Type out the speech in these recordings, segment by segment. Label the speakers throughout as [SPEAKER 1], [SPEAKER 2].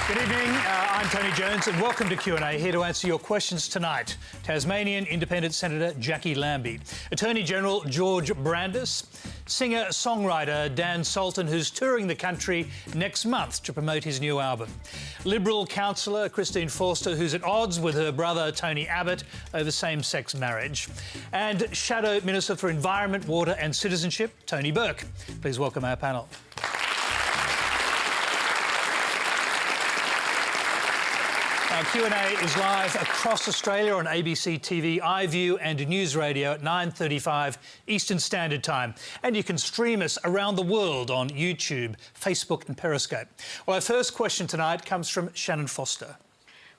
[SPEAKER 1] Good evening, I'm Tony Jones and welcome to Q&A, here to answer your questions tonight. Tasmanian Independent Senator Jacqui Lambie, Attorney-General George Brandis, singer-songwriter Dan Sultan, who's touring the country next month to promote his new album, Liberal Councillor Christine Forster, who's at odds with her brother Tony Abbott over same-sex marriage, and Shadow Minister for Environment, Water and Citizenship, Tony Burke. Please welcome our panel. Our Q&A is live across Australia on ABC TV, iView and News Radio at 9:35 Eastern Standard Time. And you can stream us around the world on YouTube, Facebook and Periscope. Well, our first question tonight comes from Shannon Foster.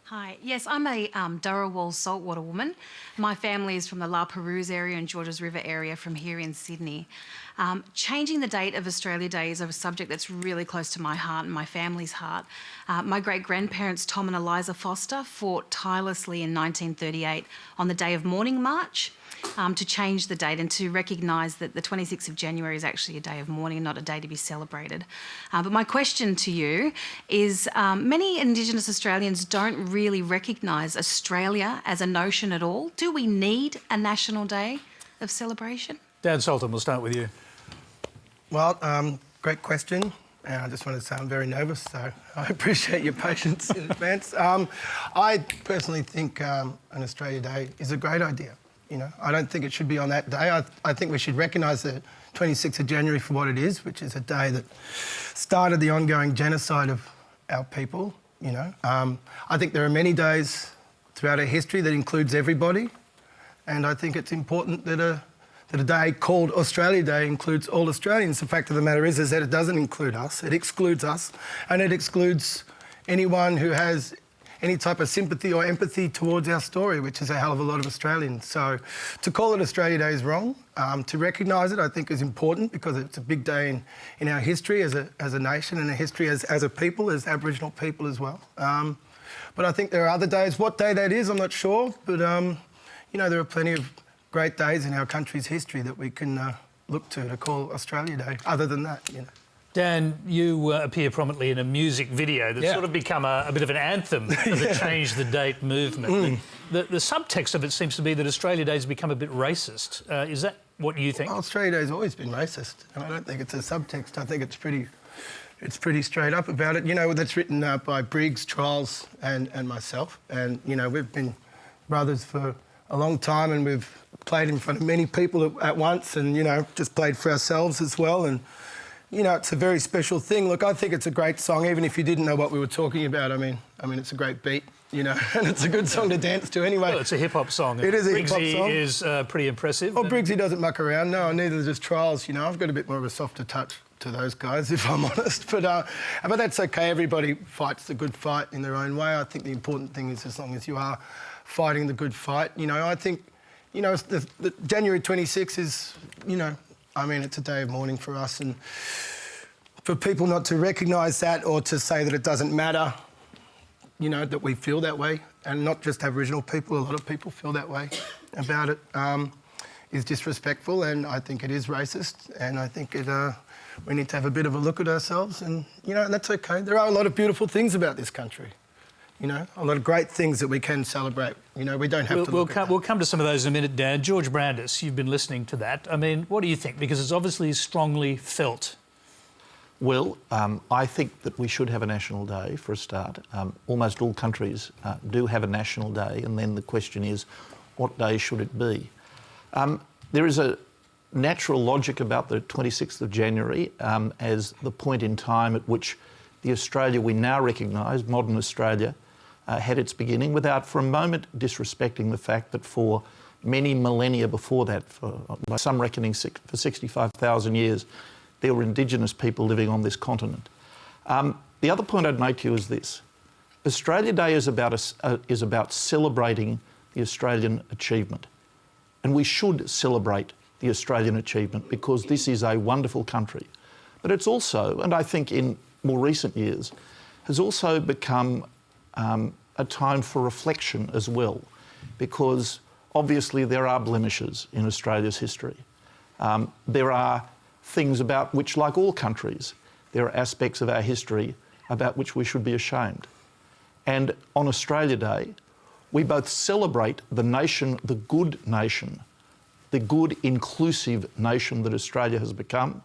[SPEAKER 2] Hi. Yes, I'm a Durrawal saltwater woman. My family is from the La Perouse area and Georges River area from here in Sydney. Changing the date of Australia Day is a subject that's really close to my heart and my family's heart. My great-grandparents, Tom and Eliza Foster, fought tirelessly in 1938 on the day of mourning march to change the date and to recognise that the 26th of January is actually a day of mourning, not a day to be celebrated. But my question to you is, many Indigenous Australians don't really recognise Australia as a notion at all. Do we need a national day of celebration? Dan
[SPEAKER 1] Sultan, we'll start with you.
[SPEAKER 3] Well, great question. And I just wanted to say I'm very nervous, so I appreciate your patience in advance. I personally think an Australia Day is a great idea. You know, I don't think it should be on that day. I think we should recognise the 26th of January for what it is, which is a day that started the ongoing genocide of our people, you know. I think there are many days throughout our history that includes everybody, and I think it's important that a day called Australia Day includes all Australians. The fact of the matter is that it doesn't include us, it excludes us, and it excludes anyone who has any type of sympathy or empathy towards our story, which is a hell of a lot of Australians. So to call it Australia Day is wrong. To recognise it, I think, is important because it's a big day in our history as a nation and a history as a people, as Aboriginal people as well. But I think there are other days. What day that is, I'm not sure. But, you know, there are plenty of great days in our country's history that we can look to call Australia Day, other than that, you know.
[SPEAKER 1] Dan, you appear prominently in a music video that's sort of become a bit of an anthem of the Change the Date movement. The subtext of it seems to be that Australia Day has become a bit racist. Is that what you think?
[SPEAKER 3] Well, Australia Day's always been racist, and I don't think it's a subtext. I think it's pretty straight up about it. You know, that's written by Briggs, Charles and myself. And, you know, we've been brothers for a long time and we've played in front of many people at once and, you know, just played for ourselves as well. And, you know, it's a very special thing. Look, I think it's a great song, even if you didn't know what we were talking about. I mean, it's a great beat, you know, and it's a good song to dance to anyway.
[SPEAKER 1] Well, it's a hip-hop song.
[SPEAKER 3] It is a hip-hop song.
[SPEAKER 1] Briggsy is pretty impressive.
[SPEAKER 3] Well, Briggsy doesn't muck around. No, neither does Charles, you know. I've got a bit more of a softer touch to those guys, if I'm honest. But that's OK. Everybody fights the good fight in their own way. I think the important thing is as long as you are fighting the good fight, you know, I think, you know, the January 26th is, you know, I mean, it's a day of mourning for us, and for people not to recognise that or to say that it doesn't matter, you know, that we feel that way, and not just Aboriginal people, a lot of people feel that way about it, is disrespectful, and I think it is racist, and I think we need to have a bit of a look at ourselves, and, you know, that's OK. There are a lot of beautiful things about this country. You know, a lot of great things that we can celebrate. You know, we don't have to look at that.
[SPEAKER 1] We'll come to some of those in a minute, Dan. George Brandis, you've been listening to that. I mean, what do you think? Because it's obviously strongly felt.
[SPEAKER 4] Well, I think that we should have a national day for a start. Almost all countries do have a national day, and then the question is, what day should it be? There is a natural logic about the 26th of January as the point in time at which the Australia we now recognise, modern Australia, had its beginning, without for a moment disrespecting the fact that for many millennia before that, by some reckoning for 65,000 years, there were Indigenous people living on this continent. The other point I'd make to you is this. Australia Day is about celebrating the Australian achievement. And we should celebrate the Australian achievement because this is a wonderful country. But it's also, and I think in more recent years, has also become a time for reflection as well, because obviously there are blemishes in Australia's history. There are things about which, like all countries, there are aspects of our history about which we should be ashamed. And on Australia Day, we both celebrate the nation, the good inclusive nation that Australia has become,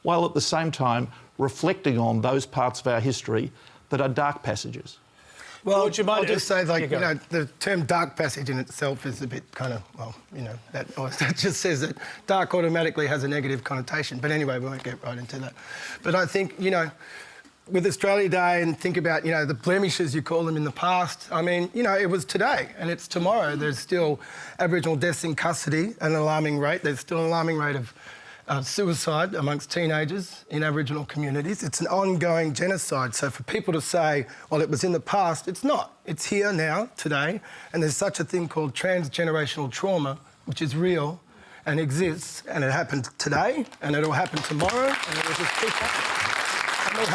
[SPEAKER 4] while at the same time reflecting on those parts of our history that are dark passages.
[SPEAKER 3] Well,
[SPEAKER 1] George, you might
[SPEAKER 3] I'll just say, like,
[SPEAKER 1] Yeah,
[SPEAKER 3] you know, the term dark passage in itself is a bit kind of, well, you know, that just says that dark automatically has a negative connotation. But anyway, we won't get right into that. But I think, you know, with Australia Day and think about, you know, the blemishes, you call them, in the past, I mean, you know, it was today and it's tomorrow. There's still Aboriginal deaths in custody, an alarming rate. There's still an alarming rate of suicide amongst teenagers in Aboriginal communities. It's an ongoing genocide. So for people to say, well, it was in the past, it's not. It's here now, today, and there's such a thing called transgenerational trauma, which is real and exists, and it happened today, and it'll happen tomorrow, and it will just keep happening. And we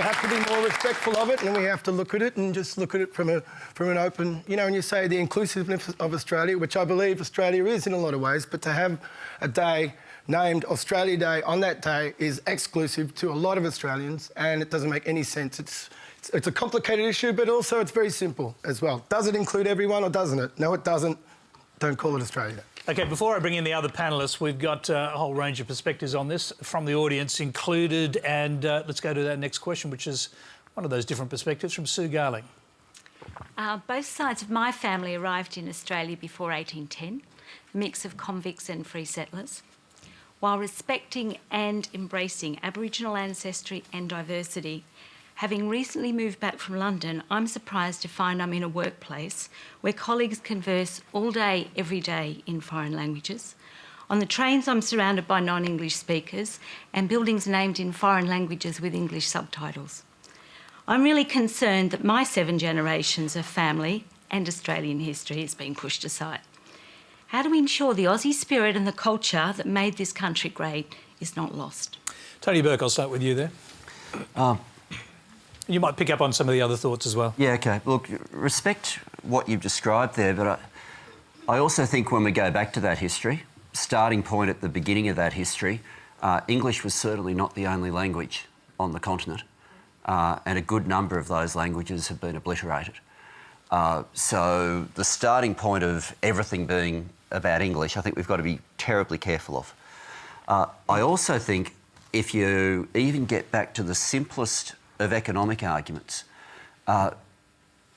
[SPEAKER 3] have to be more respectful of it, and we have to look at it and just look at it from an open, you know, and you say the inclusiveness of Australia, which I believe Australia is in a lot of ways, but to have a day named Australia Day on that day is exclusive to a lot of Australians, and it doesn't make any sense. It's a complicated issue, but also it's very simple as well. Does it include everyone or doesn't it? No, it doesn't. Don't call it Australia Day.
[SPEAKER 1] OK, before I bring in the other panellists, we've got a whole range of perspectives on this from the audience included, and let's go to that next question, which is one of those different perspectives from Sue Garling.
[SPEAKER 5] Both sides of my family arrived in Australia before 1810, a mix of convicts and free settlers. While respecting and embracing Aboriginal ancestry and diversity, having recently moved back from London, I'm surprised to find I'm in a workplace where colleagues converse all day, every day in foreign languages. On the trains, I'm surrounded by non-English speakers and buildings named in foreign languages with English subtitles. I'm really concerned that my 7 generations of family and Australian history is being pushed aside. How do we ensure the Aussie spirit and the culture that made this country great is not lost?
[SPEAKER 1] Tony Burke, I'll start with you there. You might pick up on some of the other thoughts as well.
[SPEAKER 6] Yeah, OK. Look, respect what you've described there, but I also think when we go back to that history, starting point at the beginning of that history, English was certainly not the only language on the continent, and a good number of those languages have been obliterated. So the starting point of everything being about English, I think we've got to be terribly careful of. I also think if you even get back to the simplest of economic arguments,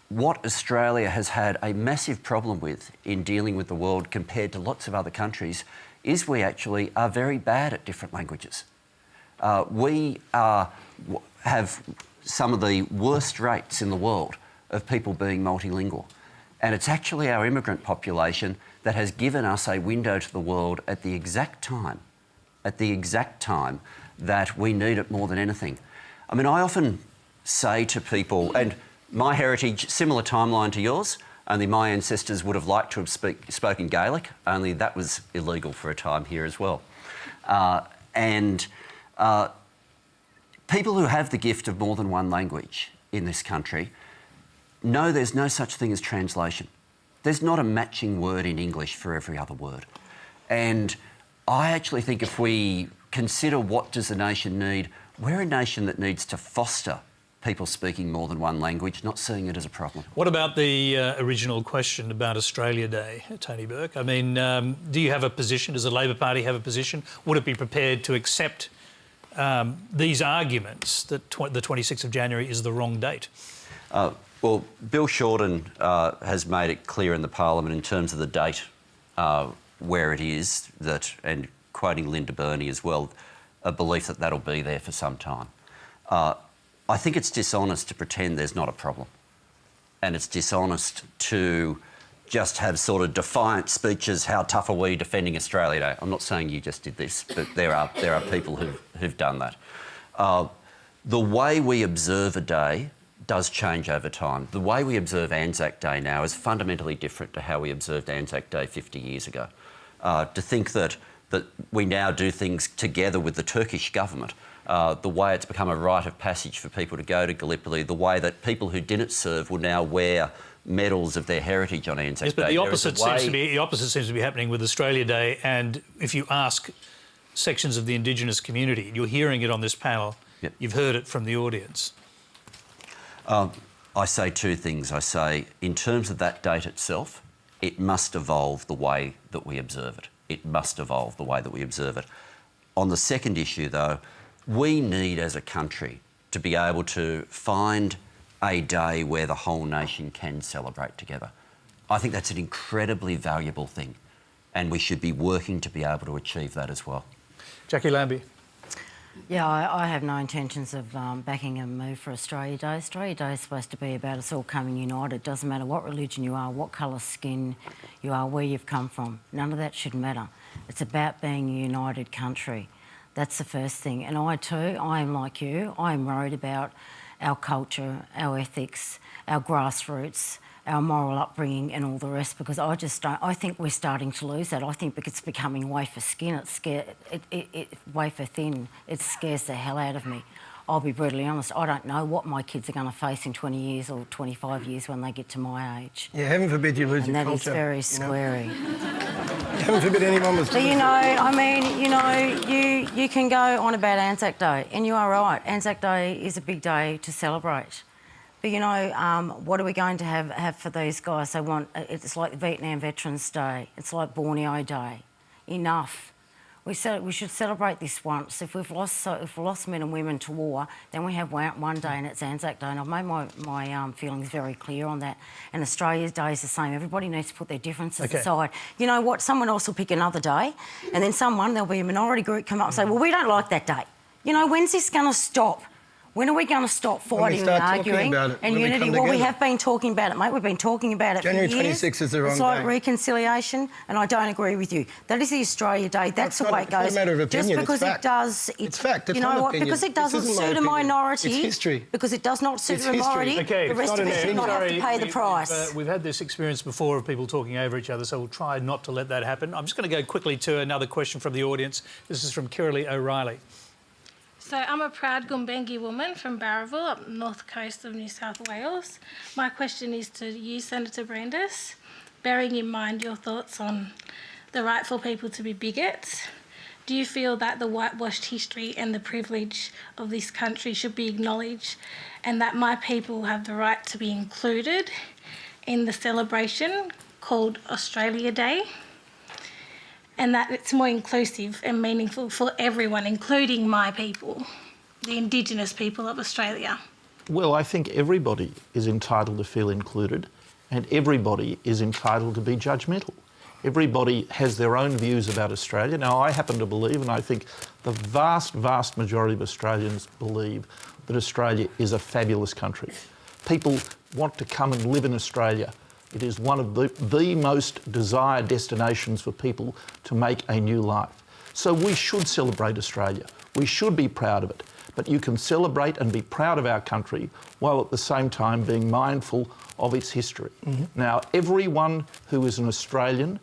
[SPEAKER 6] what Australia has had a massive problem with in dealing with the world compared to lots of other countries is we actually are very bad at different languages. We have some of the worst rates in the world of people being multilingual. And it's actually our immigrant population that has given us a window to the world at the exact time that we need it more than anything. I mean, I often say to people, and my heritage, similar timeline to yours, only my ancestors would have liked to have spoken Gaelic, only that was illegal for a time here as well. People who have the gift of more than one language in this country know there's no such thing as translation. There's not a matching word in English for every other word. And I actually think if we consider what does a nation need, we're a nation that needs to foster people speaking more than one language, not seeing it as a problem.
[SPEAKER 1] What about the original question about Australia Day, Tony Burke? I mean, do you have a position? Does the Labor Party have a position? Would it be prepared to accept these arguments that the 26th of January is the wrong date?
[SPEAKER 6] Well, Bill Shorten has made it clear in the Parliament in terms of the date where it is, that, and quoting Linda Burney as well, a belief that that'll be there for some time. I think it's dishonest to pretend there's not a problem. And it's dishonest to just have sort of defiant speeches, how tough are we defending Australia Day? I'm not saying you just did this, but there are people who've done that. The way we observe a day does change over time. The way we observe Anzac Day now is fundamentally different to how we observed Anzac Day 50 years ago. To think that we now do things together with the Turkish government, the way it's become a rite of passage for people to go to Gallipoli, the way that people who didn't serve will now wear medals of their heritage on Anzac Day.
[SPEAKER 1] Yes, but the opposite seems to be happening with Australia Day, and if you ask sections of the Indigenous community, you're hearing it on this panel,
[SPEAKER 6] yep.
[SPEAKER 1] You've heard it from the audience.
[SPEAKER 6] I say two things. I say, in terms of that date itself, it must evolve the way that we observe it. It must evolve the way that we observe it. On the second issue, though, we need as a country to be able to find a day where the whole nation can celebrate together. I think that's an incredibly valuable thing, and we should be working to be able to achieve that as well.
[SPEAKER 1] Jacqui Lambie.
[SPEAKER 7] Yeah, I have no intentions of backing a move for Australia Day. Australia Day is supposed to be about us all coming united. It doesn't matter what religion you are, what colour skin you are, where you've come from. None of that should matter. It's about being a united country. That's the first thing. And I too, I am like you. I am worried about our culture, our ethics, our grassroots, our moral upbringing and all the rest, because I just don't... I think we're starting to lose that. I think because it's becoming wafer skin, wafer thin, it scares the hell out of me. I'll be brutally honest, I don't know what my kids are going to face in 20 years or 25 years when they get to my age.
[SPEAKER 3] Yeah, heaven forbid you lose
[SPEAKER 7] and
[SPEAKER 3] your
[SPEAKER 7] that
[SPEAKER 3] culture.
[SPEAKER 7] is very scary.
[SPEAKER 3] Heaven forbid anyone was...
[SPEAKER 7] But, you know, I mean, you know, you can go on about Anzac Day, and you are right, Anzac Day is a big day to celebrate. But, you know, what are we going to have for these guys? They want... It's like Vietnam Veterans Day. It's like Borneo Day. Enough. We should celebrate this once. If we've lost men and women to war, then we have one day and it's Anzac Day. And I've made my feelings very clear on that. And Australia's Day is the same. Everybody needs to put their differences aside. You know what? Someone else will pick another day, and then there'll be a minority group come up and say, well, we don't like that day. You know, when's this going to stop? When are we going to stop fighting and arguing and unity? Well, we have been talking about it, mate. We've been talking about it
[SPEAKER 3] January
[SPEAKER 7] for years.
[SPEAKER 3] 26th is the wrong
[SPEAKER 7] It's like
[SPEAKER 3] day.
[SPEAKER 7] reconciliation, and I don't agree with you. That is the Australia Day. That's the way it goes.
[SPEAKER 3] It's not a matter of opinion,
[SPEAKER 7] just because
[SPEAKER 3] it's fact.
[SPEAKER 7] it does...
[SPEAKER 3] It's fact, it's
[SPEAKER 7] you know
[SPEAKER 3] not
[SPEAKER 7] what?
[SPEAKER 3] opinion.
[SPEAKER 7] Because it
[SPEAKER 3] This
[SPEAKER 7] doesn't
[SPEAKER 3] isn't my
[SPEAKER 7] suit a
[SPEAKER 3] opinion.
[SPEAKER 7] minority...
[SPEAKER 3] It's history.
[SPEAKER 7] Because it does not suit
[SPEAKER 3] It's
[SPEAKER 7] a minority,
[SPEAKER 3] history.
[SPEAKER 7] the rest of us should not have to pay the price.
[SPEAKER 1] We've had this experience before of people talking over each other, so we'll try not to let that happen. I'm just going to go quickly to another question from the audience. This is from Kiralee O'Reilly.
[SPEAKER 8] So I'm a proud Gumbengi woman from Barraville, up the north coast of New South Wales. My question is to you, Senator Brandis. Bearing in mind your thoughts on the right for people to be bigots, do you feel that the whitewashed history and the privilege of this country should be acknowledged, and that my people have the right to be included in the celebration called Australia Day, and that it's more inclusive and meaningful for everyone, including my people, the Indigenous people of Australia?
[SPEAKER 4] Well, I think everybody is entitled to feel included, and everybody is entitled to be judgmental. Everybody has their own views about Australia. Now, I happen to believe, and I think the vast, vast majority of Australians believe, that Australia is a fabulous country. People want to come and live in Australia. It is one of the most desired destinations for people to make a new life. So we should celebrate Australia. We should be proud of it. But you can celebrate and be proud of our country while at the same time being mindful of its history. Now, everyone who is an Australian,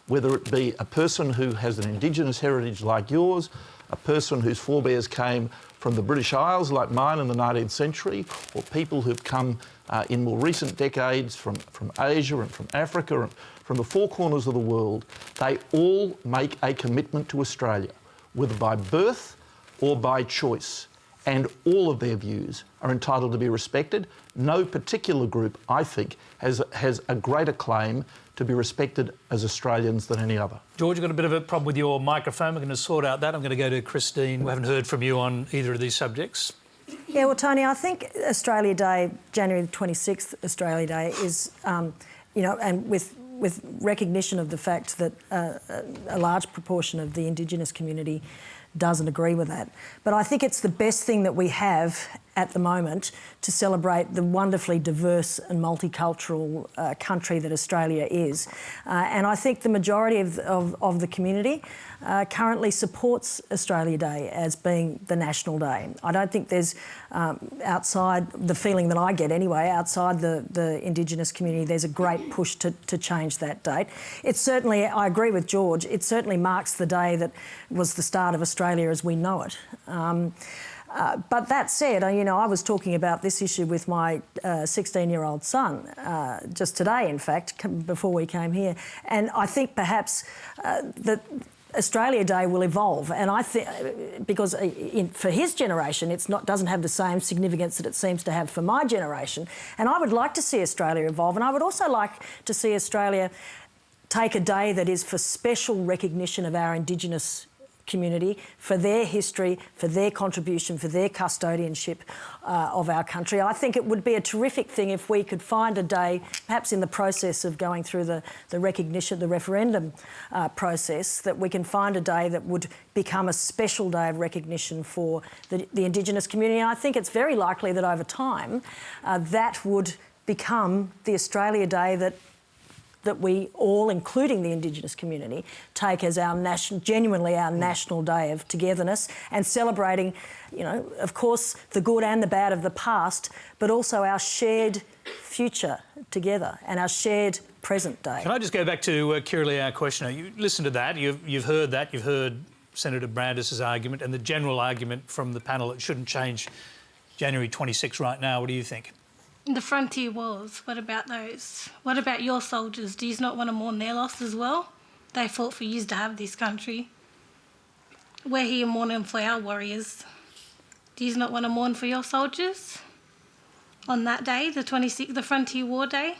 [SPEAKER 4] whether it be a person who has an Indigenous heritage like yours, a person whose forebears came from the British Isles like mine in the 19th century, or people who've come in more recent decades from Asia and from Africa and from the four corners of the world, they all make a commitment to Australia, whether by birth or by choice. And all of their views are entitled to be respected. No particular group, I think, has a greater claim to be respected as Australians than any other.
[SPEAKER 1] George, you've got a bit of a problem with your microphone. We're going to sort out that. I'm going to go to Christine. We haven't heard from you on either of these subjects.
[SPEAKER 9] Yeah, well, Tony, I think Australia Day, January the 26th Australia Day is, you know, and with recognition of the fact that a large proportion of the Indigenous community doesn't agree with that. But I think it's the best thing that we have at the moment to celebrate the wonderfully diverse and multicultural country that Australia is. And I think the majority of the community currently supports Australia Day as being the national day. I don't think there's, outside the feeling that I get anyway, outside the Indigenous community, there's a great push to change that date. It's certainly, I agree with George, it certainly marks the day that was the start of Australia as we know it. But that said, you know, I was talking about this issue with my 16-year-old son just today, in fact, before we came here, and I think perhaps that Australia Day will evolve, and I think because for his generation, doesn't have the same significance that it seems to have for my generation. And I would like to see Australia evolve, and I would also like to see Australia take a day that is for special recognition of our Indigenous community, for their history, for their contribution, for their custodianship of our country. I think it would be a terrific thing if we could find a day, perhaps in the process of going through the recognition, the referendum process, that we can find a day that would become a special day of recognition for the Indigenous community. And I think it's very likely that over time that would become the Australia Day that we all, including the Indigenous community, take as our genuinely our national day of togetherness and celebrating, you know, of course, the good and the bad of the past, but also our shared future together and our shared present day.
[SPEAKER 1] Can I just go back to Kirrily, our questioner? You listened to that, you've heard that, you've heard Senator Brandis's argument and the general argument from the panel, it shouldn't change January 26 right now. What do you think?
[SPEAKER 8] The frontier wars, what about those? What about your soldiers? Do you not want to mourn their loss as well? They fought for years to have this country. We're here mourning for our warriors. Do you not want to mourn for your soldiers on that day, the 26th, the frontier war day?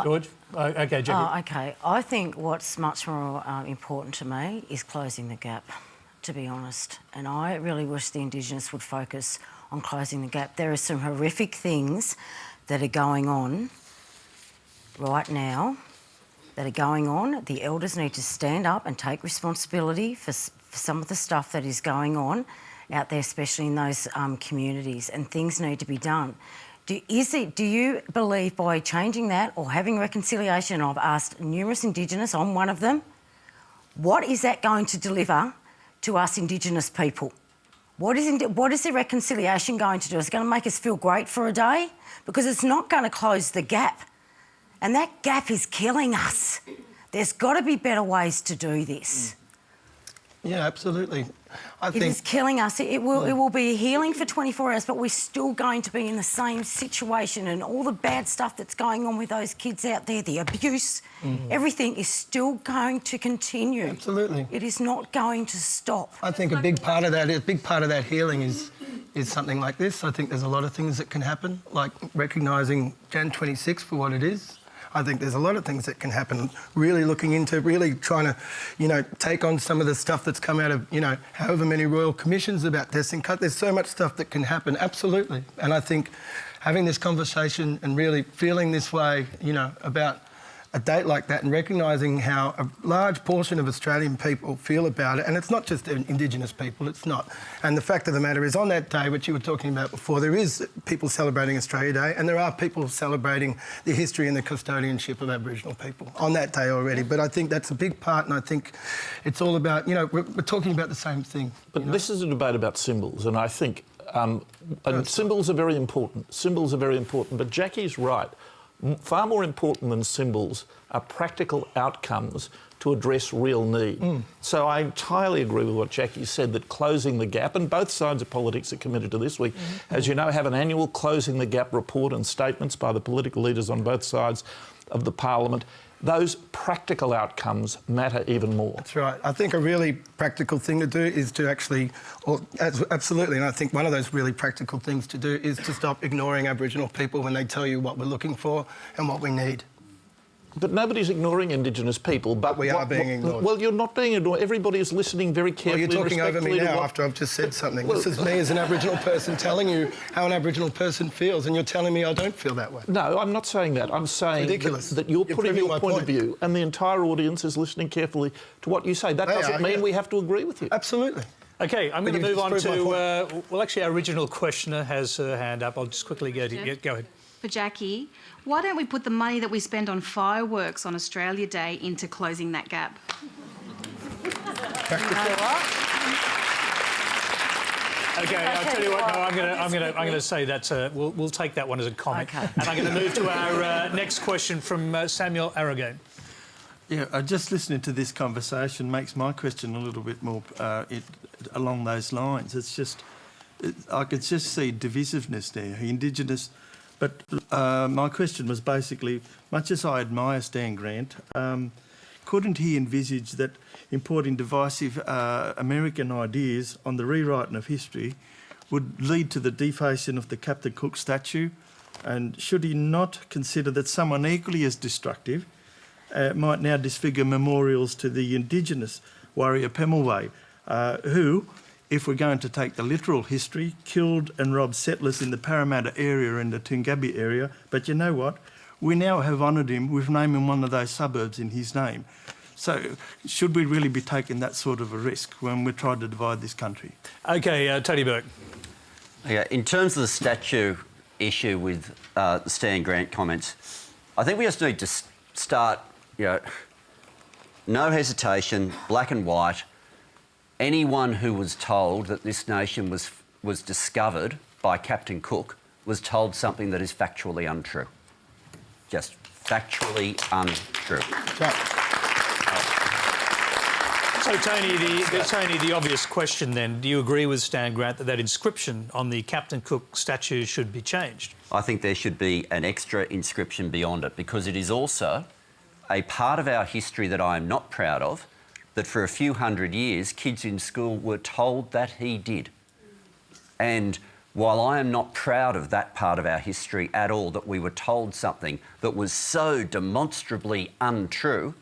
[SPEAKER 1] George? OK, Jacqui.
[SPEAKER 7] OK. I think what's much more important to me is closing the gap, to be honest. And I really wish the Indigenous would focus on closing the gap. There are some horrific things that are going on right now that are going on. The elders need to stand up and take responsibility for some of the stuff that is going on out there, especially in those communities, and things need to be done. Do you believe by changing that or having reconciliation, I've asked numerous Indigenous, I'm one of them, what is that going to deliver to us Indigenous people? What is the reconciliation going to do? Is it going to make us feel great for a day? Because it's not going to close the gap. And that gap is killing us. There's got to be better ways to do this.
[SPEAKER 3] Yeah, absolutely.
[SPEAKER 7] It is killing us. It will be healing for 24 hours, but we're still going to be in the same situation, and all the bad stuff that's going on with those kids out there, the abuse, everything is still going to continue.
[SPEAKER 3] Absolutely.
[SPEAKER 7] It is not going to stop.
[SPEAKER 3] I think a big part of that healing is something like this. I think there's a lot of things that can happen, like recognising Jan 26 for what it is. I think there's a lot of things that can happen, really looking into, really trying to, you know, take on some of the stuff that's come out of, you know, however many royal commissions about this and cut. There's so much stuff that can happen, absolutely. And I think having this conversation and really feeling this way, you know, about a date like that and recognising how a large portion of Australian people feel about it, and it's not just Indigenous people, it's not. And the fact of the matter is, on that day, which you were talking about before, there is people celebrating Australia Day, and there are people celebrating the history and the custodianship of Aboriginal people on that day already. But I think that's a big part, and I think it's all about, you know, we're talking about the same thing.
[SPEAKER 4] But this is a debate about symbols, and I think and symbols are very important. Symbols are very important, but Jacqui's right. Far more important than symbols are practical outcomes to address real need. So I entirely agree with what Jacqui said, that closing the gap, and both sides of politics are committed to this. We, as you know, have an annual Closing the Gap report and statements by the political leaders on both sides of the parliament. Those practical outcomes matter even more.
[SPEAKER 3] That's right. I think a really practical thing to do is to actually, absolutely, and I think one of those really practical things to do is to stop ignoring Aboriginal people when they tell you what we're looking for and what we need.
[SPEAKER 4] But nobody's ignoring Indigenous people. But
[SPEAKER 3] we are being ignored.
[SPEAKER 4] Well, you're not being ignored. Everybody is listening very carefully.
[SPEAKER 3] Well, you're talking over me now after I've just said something. Well, this is me as an Aboriginal person telling you how an Aboriginal person feels, and you're telling me I don't feel that way.
[SPEAKER 4] No, I'm not saying that. I'm saying that you're putting your point of view, and the entire audience is listening carefully to what you say. That doesn't mean we have to agree with you.
[SPEAKER 3] Absolutely.
[SPEAKER 1] OK, I'm going to move on to... well, actually, our original questioner has her hand up. I'll just quickly go to you. Go ahead.
[SPEAKER 2] For Jacqui, why don't we put the money that we spend on fireworks on Australia Day into closing that gap?
[SPEAKER 1] OK, I'll tell you what. No, I'm going to say that we'll take that one as a comment.
[SPEAKER 7] Okay.
[SPEAKER 1] And I'm going to move to our next question from Samuel Aragon.
[SPEAKER 10] Yeah, just listening to this conversation makes my question a little bit more along those lines. It's just, I could just see divisiveness there, Indigenous. But my question was basically, much as I admire Stan Grant, couldn't he envisage that importing divisive American ideas on the rewriting of history would lead to the defacing of the Captain Cook statue? And should he not consider that someone equally as destructive might now disfigure memorials to the Indigenous warrior Pemulwuy, who, if we're going to take the literal history, killed and robbed settlers in the Parramatta area and the Toongabbie area? But you know what? We now have honoured him. We've named him one of those suburbs in his name. So should we really be taking that sort of a risk when we're trying to divide this country?
[SPEAKER 1] OK, Tony Burke.
[SPEAKER 6] Yeah, in terms of the statue issue with the Stan Grant comments, I think we just need to start, no hesitation, black and white. Anyone who was told that this nation was discovered by Captain Cook was told something that is factually untrue. Just factually untrue.
[SPEAKER 1] So, Tony, the obvious question then, do you agree with Stan Grant that inscription on the Captain Cook statue should be changed?
[SPEAKER 6] I think there should be an extra inscription beyond it, because it is also a part of our history that I am not proud of, that for a few hundred years kids in school were told that he did. And while I am not proud of that part of our history at all, that we were told something that was so demonstrably untrue,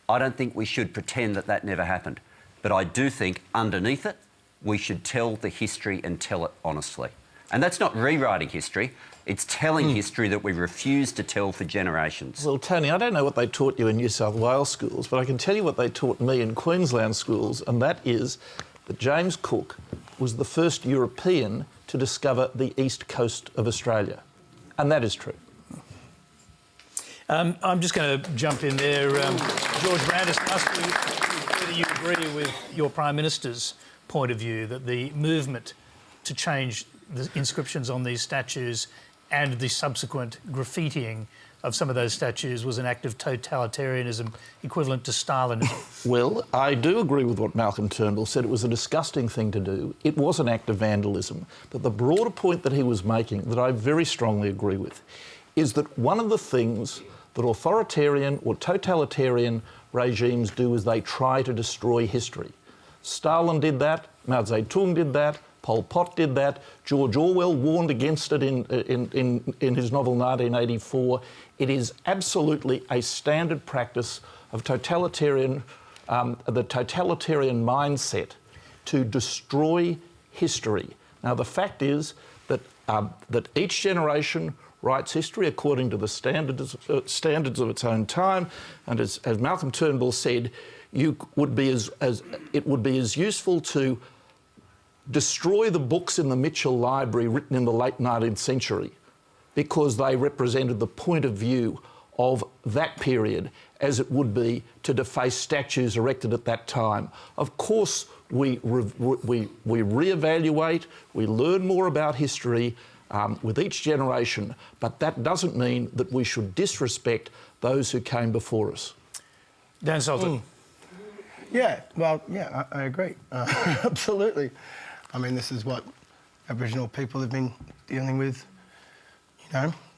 [SPEAKER 6] I don't think we should pretend that that never happened. But I do think underneath it, we should tell the history and tell it honestly. And that's not rewriting history, it's telling history that we refuse to tell for generations.
[SPEAKER 4] Well, Tony, I don't know what they taught you in New South Wales schools, but I can tell you what they taught me in Queensland schools, and that is that James Cook was the first European to discover the east coast of Australia. And that is true.
[SPEAKER 1] I'm just going to jump in there. George Brandis, ask you whether you agree with your Prime Minister's point of view that the movement to change the inscriptions on these statues and the subsequent graffitiing of some of those statues was an act of totalitarianism equivalent to Stalinism.
[SPEAKER 4] Well, I do agree with what Malcolm Turnbull said. It was a disgusting thing to do. It was an act of vandalism. But the broader point that he was making, that I very strongly agree with, is that one of the things that authoritarian or totalitarian regimes do is they try to destroy history. Stalin did that, Mao Zedong did that, Pol Pot did that, George Orwell warned against it in his novel 1984. It is absolutely a standard practice of the totalitarian mindset to destroy history. Now, the fact is that each generation writes history according to the standards of its own time, and as Malcolm Turnbull said, it would be as useful to destroy the books in the Mitchell Library written in the late 19th century because they represented the point of view of that period as it would be to deface statues erected at that time. Of course, we reevaluate, we learn more about history with each generation, but that doesn't mean that we should disrespect those who came before us.
[SPEAKER 1] Dan Sultan.
[SPEAKER 3] Yeah, well, yeah, I agree. Absolutely. I mean, this is what Aboriginal people have been dealing with,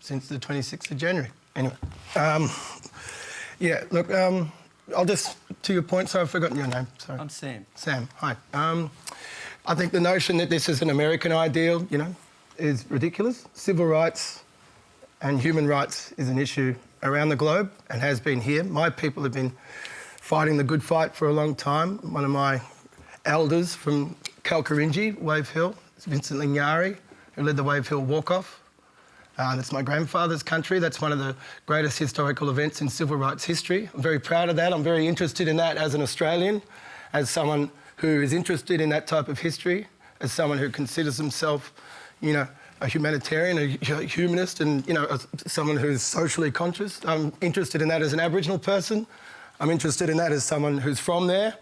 [SPEAKER 3] since the 26th of January. Anyway, yeah, look, I'll just, to your point, sorry, I've forgotten your name, sorry.
[SPEAKER 10] I'm Sam.
[SPEAKER 3] Sam, hi. I think the notion that this is an American ideal, is ridiculous. Civil rights and human rights is an issue around the globe and has been here. My people have been fighting the good fight for a long time. One of my elders from Kalkarinji, Wave Hill, is Vincent Linyari, who led the Wave Hill walk-off. That's my grandfather's country. That's one of the greatest historical events in civil rights history. I'm very proud of that. I'm very interested in that as an Australian, as someone who is interested in that type of history, as someone who considers himself a humanitarian, a humanist, and, someone who's socially conscious. I'm interested in that as an Aboriginal person. I'm interested in that as someone who's from there.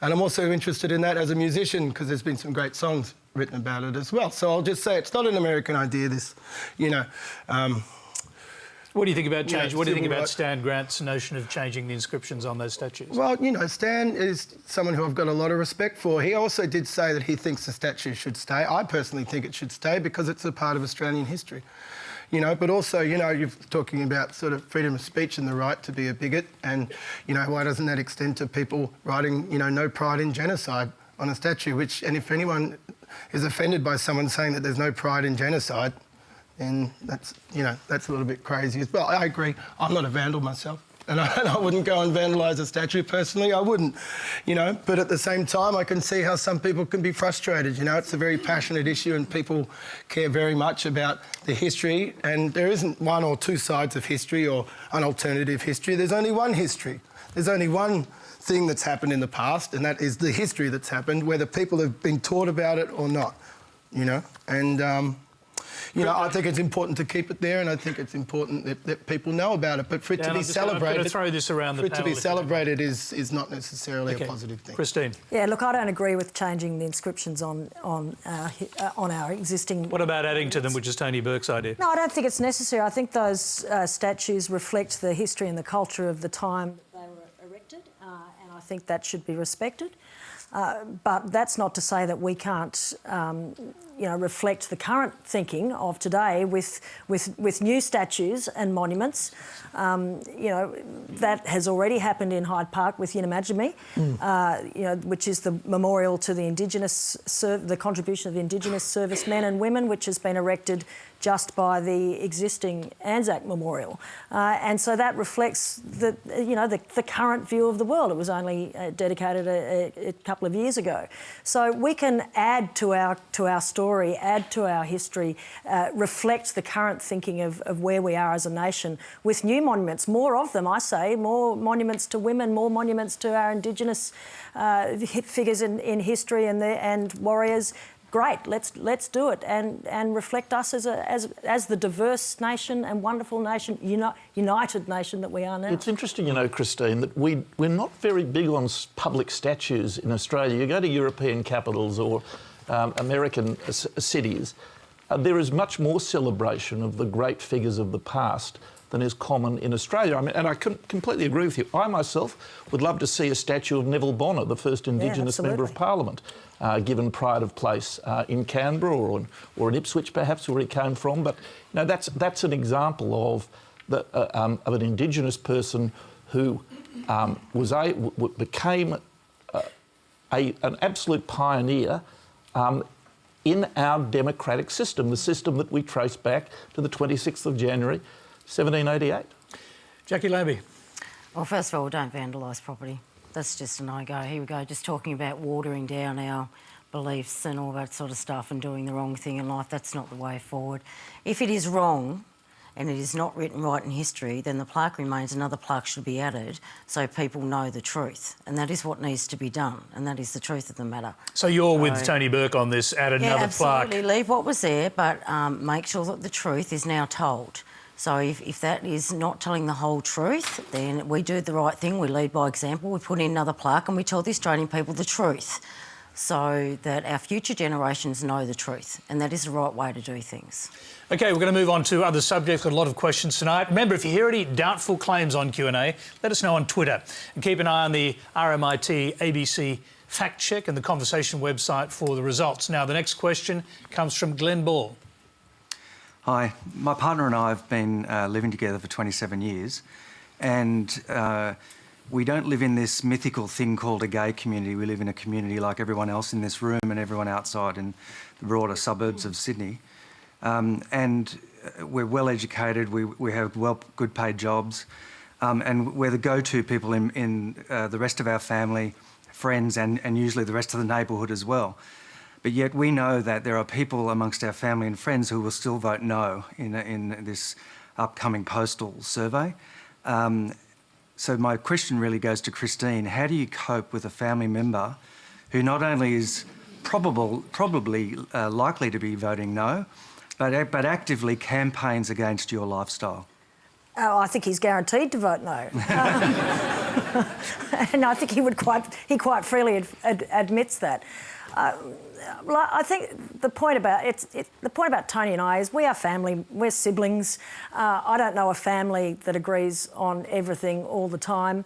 [SPEAKER 3] And I'm also interested in that as a musician, because there's been some great songs written about it as well. So I'll just say it's not an American idea, this,
[SPEAKER 1] What do you think about change? What do you think about Stan Grant's notion of changing the inscriptions on those statues?
[SPEAKER 3] Well, Stan is someone who I've got a lot of respect for. He also did say that he thinks the statue should stay. I personally think it should stay because it's a part of Australian history. you know, but also, you know, you're talking about sort of freedom of speech and the right to be a bigot, and, you know, why doesn't that extend to people writing, you know, no pride in genocide on a statue, and if anyone is offended by someone saying that there's no pride in genocide, then that's, you know, that's a little bit crazy as well. I agree, I'm not a vandal myself. And I wouldn't go and vandalise a statue personally, I wouldn't, you know. But at the same time, I can see how some people can be frustrated, you know. It's a very passionate issue and people care very much about the history, and there isn't one or two sides of history or an alternative history. There's only one history. There's only one thing that's happened in the past, and that is the history that's happened, whether people have been taught about it or not, you know. And you know, I think it's important to keep it there, and I think it's important that people know about it. But for it to be celebrated,
[SPEAKER 1] I'm going to throw this around the
[SPEAKER 3] for it to
[SPEAKER 1] panel
[SPEAKER 3] be celebrated is not necessarily a positive thing.
[SPEAKER 1] Christine.
[SPEAKER 9] Yeah, look, I don't agree with changing the inscriptions on our existing.
[SPEAKER 1] What about adding to them, which is Tony Burke's idea?
[SPEAKER 9] No, I don't think it's necessary. I think those statues reflect the history and the culture of the time that they were erected, and I think that should be respected. But that's not to say that we can't, you know, reflect the current thinking of today with new statues and monuments. You know, that has already happened in Hyde Park with Unimaginme, you know, which is the memorial to the Indigenous, the contribution of the Indigenous servicemen and women, which has been erected just by the existing Anzac Memorial. And so that reflects the, you know, the current view of the world. It was only dedicated a couple of years ago. So we can add to our story, add to our history, reflect the current thinking of where we are as a nation with new monuments, more of them, I say, more monuments to women, more monuments to our Indigenous figures in history and warriors. Great, let's do it and reflect us as the diverse nation and wonderful nation, united nation that we are now.
[SPEAKER 4] It's interesting, you know, Christine, that we're not very big on public statues in Australia. You go to European capitals or American cities, there is much more celebration of the great figures of the past than is common in Australia. I mean, and I completely agree with you. I myself would love to see a statue of Neville Bonner, the first Indigenous member of Parliament, given pride of place in Canberra or in Ipswich, perhaps, where he came from. But you know, that's an example of an Indigenous person who became an absolute pioneer in our democratic system, the system that we trace back to the 26th of January 1788.
[SPEAKER 1] Jacqui Lambie.
[SPEAKER 7] Well, first of all, don't vandalise property. That's just a no-go. Here we go, just talking about watering down our beliefs and all that sort of stuff and doing the wrong thing in life. That's not the way forward. If it is wrong and it is not written right in history, then the plaque remains. Another plaque should be added so people know the truth. And that is what needs to be done, and that is the truth of the matter.
[SPEAKER 1] So you're with Tony Burke on this, add another plaque?
[SPEAKER 7] Absolutely. Leave what was there, but make sure that the truth is now told. So if that is not telling the whole truth, then we do the right thing. We lead by example. We put in another plaque and we tell the Australian people the truth so that our future generations know the truth. And that is the right way to do things.
[SPEAKER 1] OK, we're going to move on to other subjects. Got a lot of questions tonight. Remember, if you hear any doubtful claims on Q&A, let us know on Twitter. And keep an eye on the RMIT ABC fact check and the Conversation website for the results. Now, the next question comes from Glenn Ball.
[SPEAKER 11] Hi, my partner and I have been living together for 27 years, and we don't live in this mythical thing called a gay community. We live in a community like everyone else in this room and everyone outside in the broader suburbs of Sydney. And we're well educated, we have good paid jobs, and we're the go-to people in the rest of our family, friends, and usually the rest of the neighbourhood as well. But yet we know that there are people amongst our family and friends who will still vote no in this upcoming postal survey. So my question really goes to Christine. How do you cope with a family member who not only is probably likely to be voting no, but actively campaigns against your lifestyle?
[SPEAKER 9] Oh, I think he's guaranteed to vote no. And I think he quite freely admits that. I think the point about Tony and I is we are family, we're siblings. I don't know a family that agrees on everything all the time.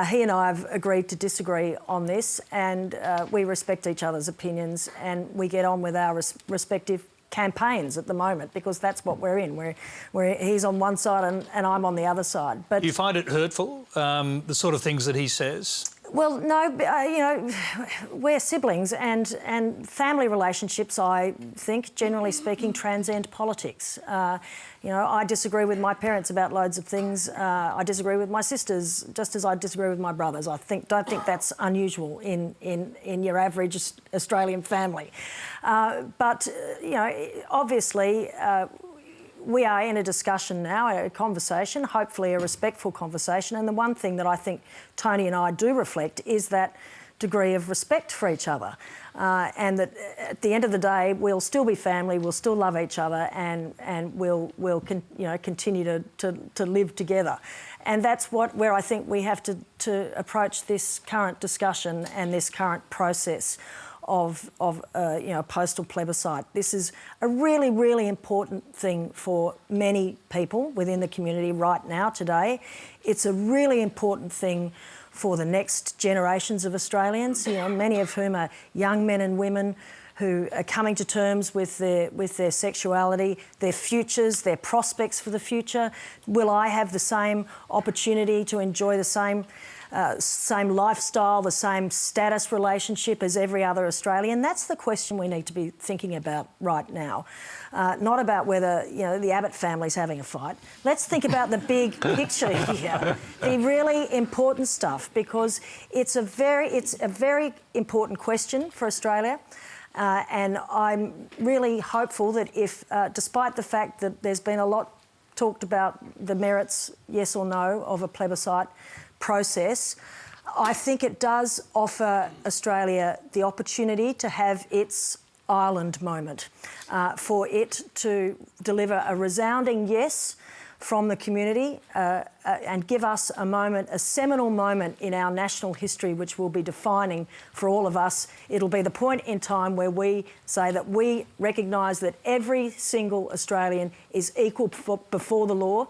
[SPEAKER 9] He and I have agreed to disagree on this, and we respect each other's opinions and we get on with our respective campaigns at the moment, because that's what we're in. Where he's on one side and I'm on the other side. But
[SPEAKER 1] do you find it hurtful, the sort of things that he says?
[SPEAKER 9] Well, no, you know, we're siblings, and family relationships, I think, generally speaking, transcend politics. You know, I disagree with my parents about loads of things. I disagree with my sisters, just as I disagree with my brothers. Don't think that's unusual in your average Australian family. But you know, obviously. We are in a discussion now, a conversation, hopefully a respectful conversation. And the one thing that I think Tony and I do reflect is that degree of respect for each other. And that at the end of the day, we'll still be family, we'll still love each other, and we'll continue to live together. And that's where I think we have to approach this current discussion and this current process of you know, postal plebiscite. This is a really, really important thing for many people within the community right now, today. It's a really important thing for the next generations of Australians, you know, many of whom are young men and women who are coming to terms with their sexuality, their futures, their prospects for the future. Will I have the same opportunity to enjoy the same lifestyle, the same status relationship as every other Australian? That's the question we need to be thinking about right now. Not about whether, you know, the Abbott family's having a fight. Let's think about the big picture here, the really important stuff, because it's a very important question for Australia. And I'm really hopeful that if, despite the fact that there's been a lot talked about the merits, yes or no, of a plebiscite process, I think it does offer Australia the opportunity to have its Ireland moment, for it to deliver a resounding yes from the community and give us a moment, a seminal moment in our national history, which will be defining for all of us. It'll be the point in time where we say that we recognise that every single Australian is equal before the law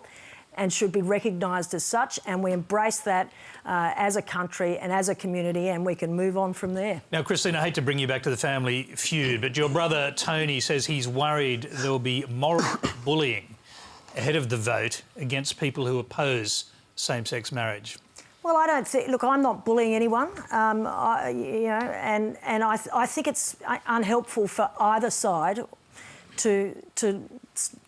[SPEAKER 9] and should be recognised as such, and we embrace that as a country and as a community, and we can move on from there.
[SPEAKER 1] Now, Christine, I hate to bring you back to the family feud, but your brother Tony says he's worried there will be moral bullying ahead of the vote against people who oppose same-sex marriage.
[SPEAKER 9] Well, I don't think. Look, I'm not bullying anyone, you know, and I think it's unhelpful for either side to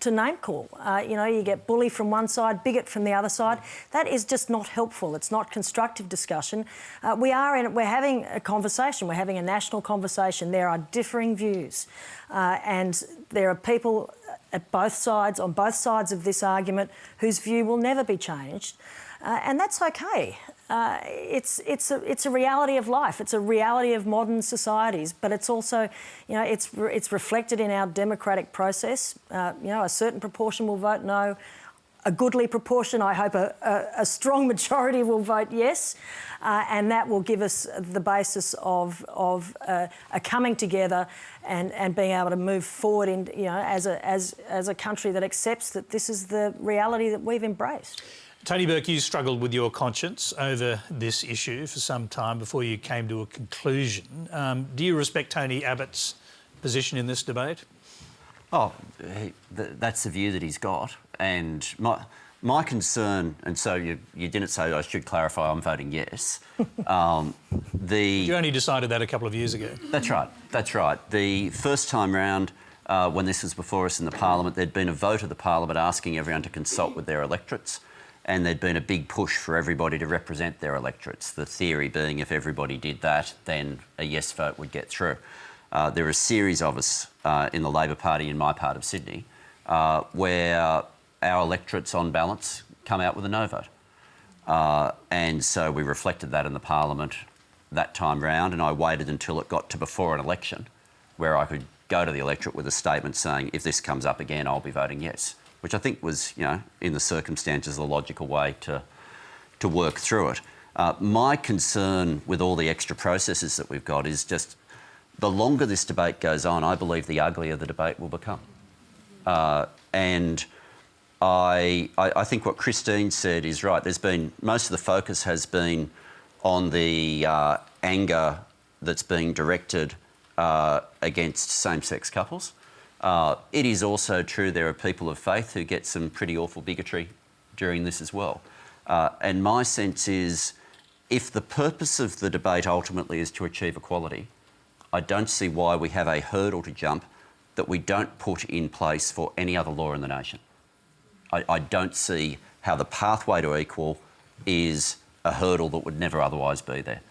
[SPEAKER 9] name call. You know, you get bully from one side, bigot from the other side. That is just not helpful. It's not constructive discussion. We're having a conversation. We're having a national conversation. There are differing views, and there are people at both sides, on both sides of this argument, whose view will never be changed, and that's okay. It's a reality of life. It's a reality of modern societies, but it's also, you know, it's reflected in our democratic process. You know, a certain proportion will vote no. A goodly proportion, I hope a strong majority will vote yes, and that will give us the basis of a coming together and being able to move forward in, you know, as a country that accepts that this is the reality that we've embraced.
[SPEAKER 1] Tony Burke, you struggled with your conscience over this issue for some time before you came to a conclusion. Do you respect Tony Abbott's position in this debate?
[SPEAKER 6] Oh, that's the view that he's got. And my concern, and so you didn't say I should clarify I'm voting yes.
[SPEAKER 1] You only decided that a couple of years ago.
[SPEAKER 6] That's right, that's right. The first time round, when this was before us in the Parliament, there'd been a vote of the Parliament asking everyone to consult with their electorates, and there'd been a big push for everybody to represent their electorates, the theory being if everybody did that, then a yes vote would get through. There are a series of us in the Labor Party in my part of Sydney where our electorates, on balance, come out with a no vote. And so we reflected that in the Parliament that time round, and I waited until it got to before an election where I could go to the electorate with a statement saying, if this comes up again, I'll be voting yes, which I think was, you know, in the circumstances, the logical way to work through it. My concern with all the extra processes that we've got is just the longer this debate goes on, I believe the uglier the debate will become. And I think what Christine said is right. There's been, most of the focus has been on the anger that's being directed against same-sex couples. It is also true there are people of faith who get some pretty awful bigotry during this as well. And my sense is, if the purpose of the debate ultimately is to achieve equality, I don't see why we have a hurdle to jump that we don't put in place for any other law in the nation. I don't see how the pathway to equal is a hurdle that would never otherwise be there.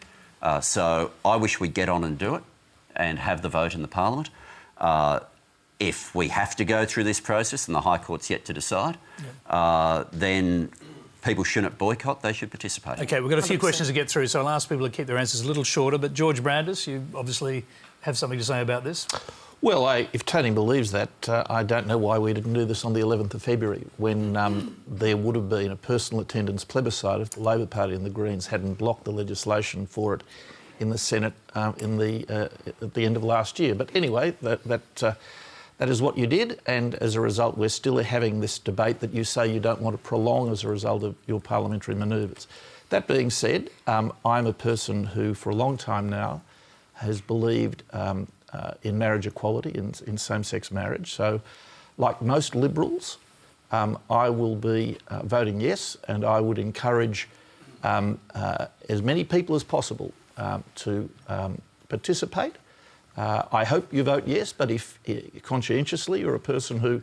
[SPEAKER 6] So I wish we'd get on and do it and have the vote in the Parliament. If we have to go through this process and the High Court's yet to decide, then people shouldn't boycott, they should participate.
[SPEAKER 1] OK, we've got a few questions to get through, so I'll ask people to keep their answers a little shorter. But George Brandis, you obviously have something to say about this.
[SPEAKER 4] Well, if Tony believes that, I don't know why we didn't do this on the 11th of February when there would have been a personal attendance plebiscite if the Labor Party and the Greens hadn't blocked the legislation for it in the Senate at the end of last year. But anyway, that is what you did, and as a result we're still having this debate that you say you don't want to prolong as a result of your parliamentary manoeuvres. That being said, I'm a person who for a long time now has believed in marriage equality, in same-sex marriage. So, like most Liberals, I will be voting yes, and I would encourage as many people as possible to participate. I hope you vote yes, but if conscientiously you're a person who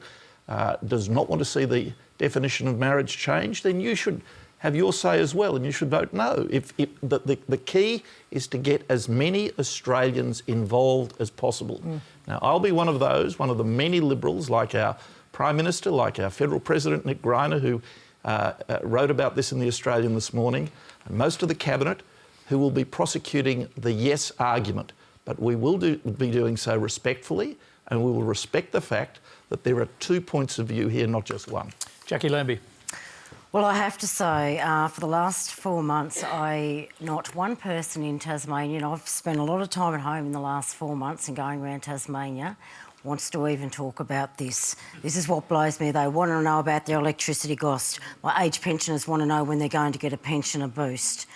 [SPEAKER 4] does not want to see the definition of marriage changed, then you should have your say as well, and you should vote no. The key is to get as many Australians involved as possible. Now, I'll be one of those, one of the many Liberals, like our Prime Minister, like our Federal President, Nick Greiner, who wrote about this in The Australian this morning, and most of the Cabinet, who will be prosecuting the yes argument. But we will be doing so respectfully, and we will respect the fact that there are 2 points of view here, not just one.
[SPEAKER 1] Jacqui Lambie.
[SPEAKER 7] Well, I have to say, for the last 4 months, not one person in Tasmania, and I've spent a lot of time at home in the last 4 months and going around Tasmania, wants to even talk about this. This is what blows me. They want to know about their electricity cost. My age pensioners want to know when they're going to get a pensioner boost.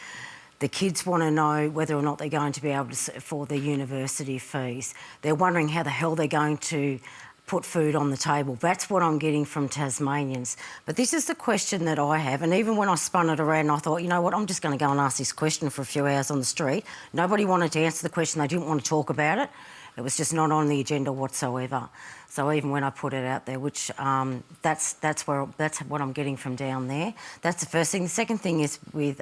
[SPEAKER 7] The kids want to know whether or not they're going to be able to afford their university fees. They're wondering how the hell they're going to put food on the table. That's what I'm getting from Tasmanians. But this is the question that I have, and even when I spun it around, I thought, you know what, I'm just going to go and ask this question for a few hours on the street. Nobody wanted to answer the question. They didn't want to talk about it. It was just not on the agenda whatsoever. So even when I put it out there, which that's what I'm getting from down there. That's the first thing. The second thing is with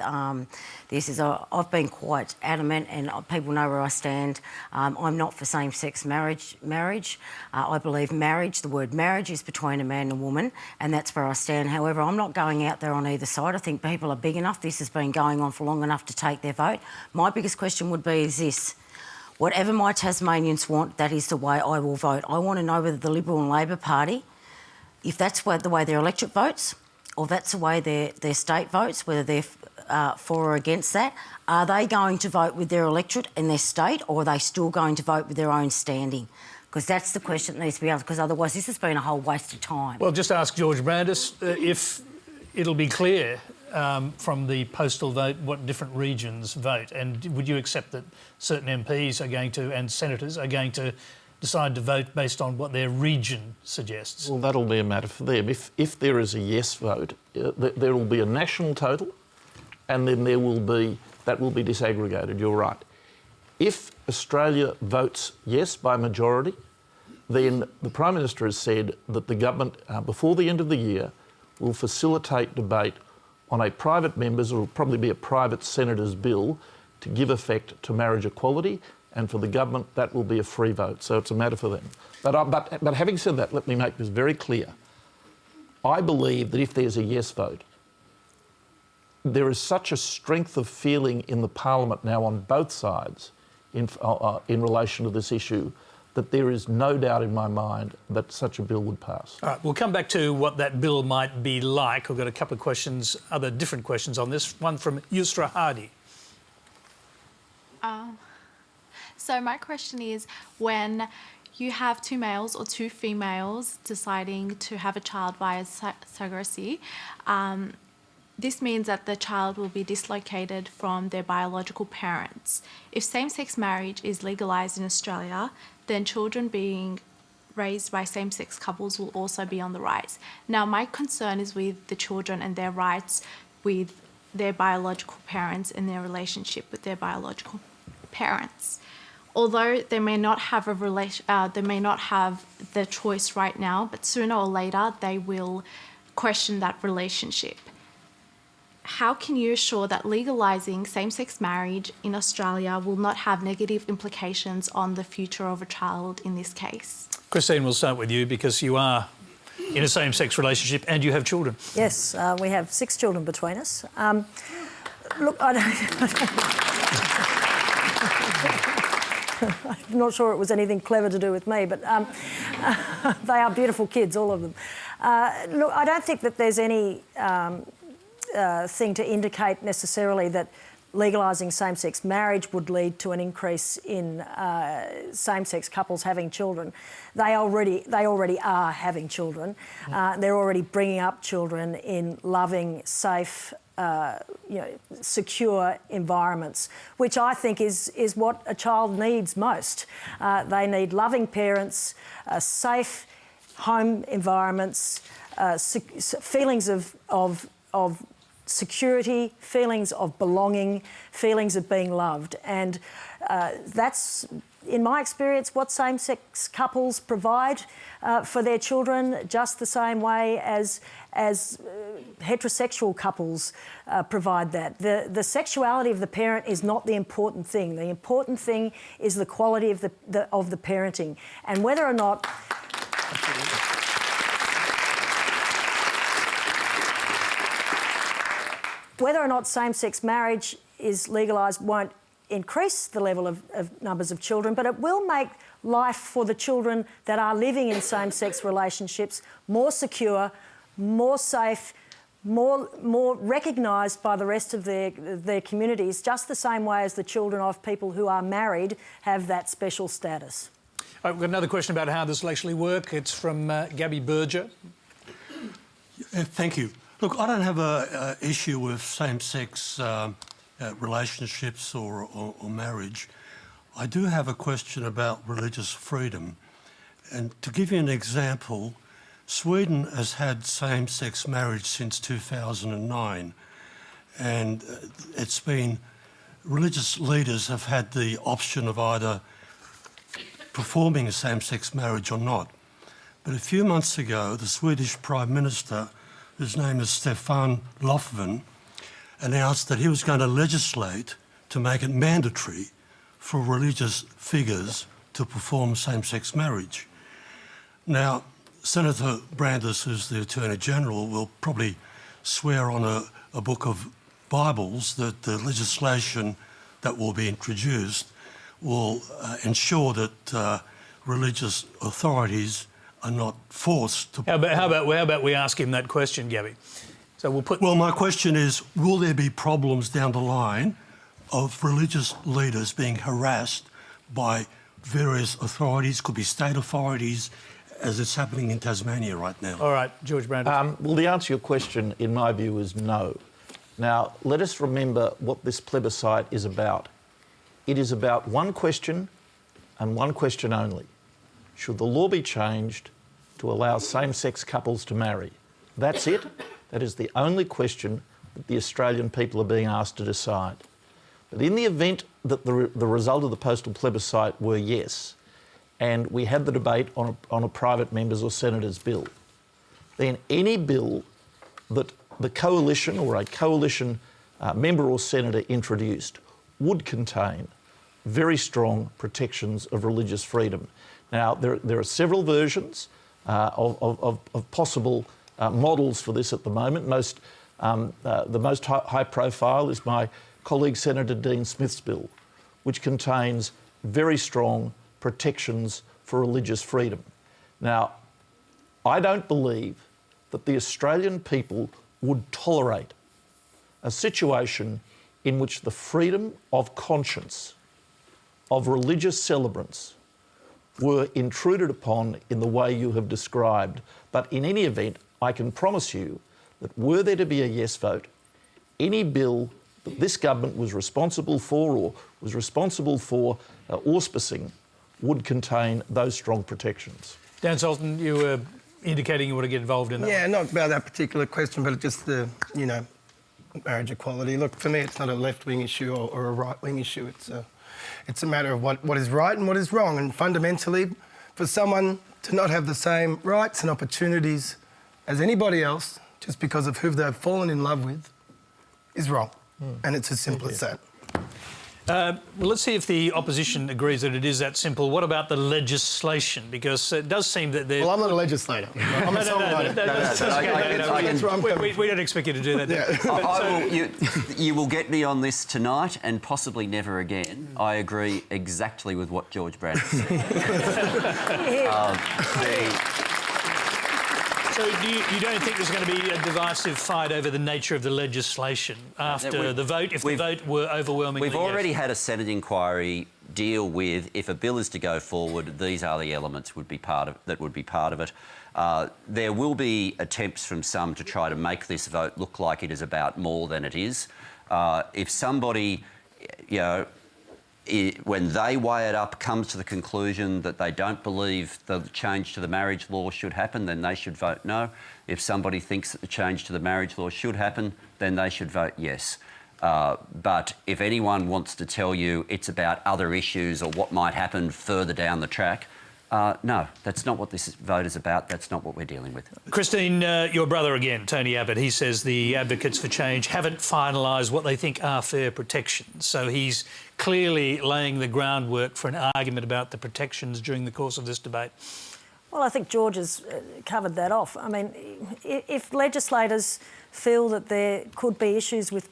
[SPEAKER 7] this is I've been quite adamant, and people know where I stand. I'm not for same-sex marriage. I believe marriage, the word marriage, is between a man and a woman, and that's where I stand. However, I'm not going out there on either side. I think people are big enough. This has been going on for long enough to take their vote. My biggest question would be is this. Whatever my Tasmanians want, that is the way I will vote. I want to know whether the Liberal and Labor Party, if that's the way their electorate votes, or that's the way their state votes, whether they're for or against that, are they going to vote with their electorate in their state, or are they still going to vote with their own standing? Because that's the question that needs to be asked, because otherwise this has been a whole waste of time.
[SPEAKER 1] Well, just ask George Brandis if it'll be clear from the postal vote what different regions vote, and would you accept that certain MPs are going to, and senators are going to, decide to vote based on what their region suggests?
[SPEAKER 4] Well, that'll be a matter for them. If there is a yes vote, there will be a national total, and then that will be disaggregated. You're right. If Australia votes yes by majority, then the Prime Minister has said that the government, before the end of the year, will facilitate debate on a private member's, or will probably be a private senator's bill, to give effect to marriage equality, and for the government that will be a free vote. So it's a matter for them. But having said that, let me make this very clear. I believe that if there's a yes vote, there is such a strength of feeling in the Parliament now on both sides in relation to this issue that there is no doubt in my mind that such a bill would pass.
[SPEAKER 1] All right, we'll come back to what that bill might be like. We've got a couple of questions, other different questions on this. One from Yusra Hardy.
[SPEAKER 12] So my question is, when you have two males or two females deciding to have a child via surrogacy, this means that the child will be dislocated from their biological parents. If same-sex marriage is legalised in Australia, then children being raised by same-sex couples will also be on the rise. Now, my concern is with the children and their rights with their biological parents and their relationship with their biological parents. Although they may not have they may not have the choice right now, but sooner or later they will question that relationship. How can you assure that legalising same-sex marriage in Australia will not have negative implications on the future of a child in this case?
[SPEAKER 1] Christine, we'll start with you because you are in a same-sex relationship and you have children.
[SPEAKER 9] Yes, we have 6 children between us. Look, I'm not sure it was anything clever to do with me, but they are beautiful kids, all of them. Look, I don't think that there's any thing to indicate necessarily that legalising same-sex marriage would lead to an increase in same-sex couples having children. They already are having children. They're already bringing up children in loving, safe, secure environments, which I think is what a child needs most. They need loving parents, safe home environments, feelings of security, feelings of belonging, feelings of being loved. And that's, in my experience, what same-sex couples provide for their children, just the same way as heterosexual couples provide that. The sexuality of the parent is not the important thing. The important thing is the quality of the parenting. And whether or not... Whether or not same-sex marriage is legalised won't increase the level of numbers of children, but it will make life for the children that are living in same-sex relationships more secure, more safe, more recognised by the rest of their communities, just the same way as the children of people who are married have that special status.
[SPEAKER 1] We've got another question about how this will actually work. It's from Gabby Burger.
[SPEAKER 13] Thank you. Look, I don't have an issue with same-sex relationships or marriage. I do have a question about religious freedom. And to give you an example, Sweden has had same-sex marriage since 2009. And it's been, religious leaders have had the option of either performing a same-sex marriage or not. But a few months ago, the Swedish Prime Minister, whose name is Stefan Löfven, announced that he was going to legislate to make it mandatory for religious figures to perform same-sex marriage. Now, Senator Brandis, who's the Attorney General, will probably swear on a book of Bibles that the legislation that will be introduced will ensure that religious authorities are not forced to...
[SPEAKER 1] How about we ask him that question, Gabby? So we'll put...
[SPEAKER 13] Well, my question is, will there be problems down the line of religious leaders being harassed by various authorities, could be state authorities, as it's happening in Tasmania right now?
[SPEAKER 1] All right, George Brandis.
[SPEAKER 4] Well, the answer to your question, in my view, is no. Now, let us remember what this plebiscite is about. It is about one question and one question only. Should the law be changed to allow same-sex couples to marry? That's it. That is the only question that the Australian people are being asked to decide. But in the event that the result of the postal plebiscite were yes, and we had the debate on a private member's or senator's bill, then any bill that the coalition or a coalition member or senator introduced would contain very strong protections of religious freedom. Now, there are several versions of possible models for this at the moment. The most high profile is my colleague Senator Dean Smith's bill, which contains very strong protections for religious freedom. Now, I don't believe that the Australian people would tolerate a situation in which the freedom of conscience of religious celebrants were intruded upon in the way you have described. But in any event, I can promise you that were there to be a yes vote, any bill that this government was responsible for or was responsible for auspicing would contain those strong protections.
[SPEAKER 1] Dan Sultan, you were indicating you want to get involved in that.
[SPEAKER 3] Yeah, not about that particular question, but just the, you know, marriage equality. Look, for me, it's not a left-wing issue or a right-wing issue. It's a matter of what is right and what is wrong. And fundamentally, for someone to not have the same rights and opportunities as anybody else just because of who they've fallen in love with is wrong. And it's as simple as that.
[SPEAKER 1] Well, let's see if the opposition agrees that it is that simple. What about the legislation? Because it does seem that they're...
[SPEAKER 3] Well, I'm not a legislator. I'm a songwriter.
[SPEAKER 1] We don't expect you to do that.
[SPEAKER 3] Yeah.
[SPEAKER 6] You will get me on this tonight and possibly never again. I agree exactly with what George Brandis said.
[SPEAKER 1] So you don't think there's going to be a divisive fight over the nature of the legislation after the vote, if the vote were overwhelmingly
[SPEAKER 6] We've already had a Senate inquiry deal with, if a bill is to go forward, these are the elements that would be part of it. There will be attempts from some to try to make this vote look like it is about more than it is. If somebody, you know, when they weigh it up, comes to the conclusion that they don't believe the change to the marriage law should happen, then they should vote no. If somebody thinks that the change to the marriage law should happen, then they should vote yes. But if anyone wants to tell you it's about other issues or what might happen further down the track, no, that's not what this vote is about. That's not what we're dealing with.
[SPEAKER 1] Christine, your brother again, Tony Abbott, he says the advocates for change haven't finalised what they think are fair protections. So he's clearly laying the groundwork for an argument about the protections during the course of this debate.
[SPEAKER 9] Well, I think George has covered that off. I mean, if legislators feel that there could be issues with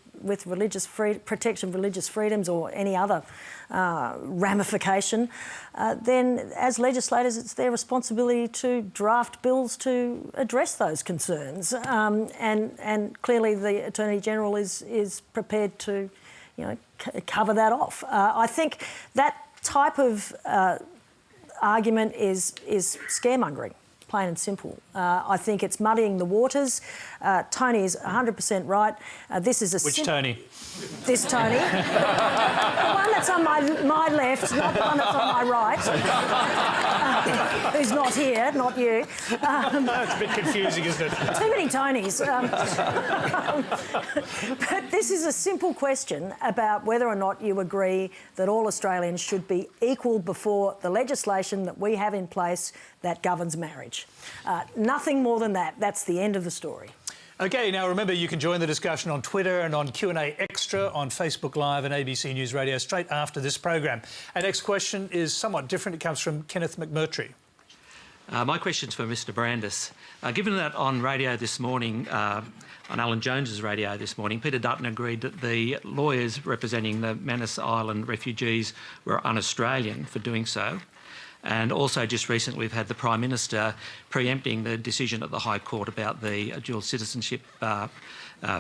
[SPEAKER 9] protection of religious freedoms or any other ramification, then as legislators it's their responsibility to draft bills to address those concerns. And clearly the Attorney-General is prepared to, you know, cover that off. I think that type of argument is scaremongering, plain and simple. I think it's muddying the waters. Tony is 100% right. This is a...
[SPEAKER 1] Which Tony?
[SPEAKER 9] This Tony. The one that's on my left, not the one that's on my right. Who's not here, not you.
[SPEAKER 1] It's a bit confusing, isn't it?
[SPEAKER 9] Too many Tonys. But this is a simple question about whether or not you agree that all Australians should be equal before the legislation that we have in place that governs marriage. Nothing more than that. That's the end of the story.
[SPEAKER 1] OK, now remember you can join the discussion on Twitter and on Q&A Extra on Facebook Live and ABC News Radio straight after this program. Our next question is somewhat different. It comes from Kenneth McMurtry.
[SPEAKER 14] My question's for Mr Brandis. Given that on radio this morning, on Alan Jones's radio this morning, Peter Dutton agreed that the lawyers representing the Manus Island refugees were un-Australian for doing so. And also just recently we've had the Prime Minister preempting the decision at the High Court about the dual citizenship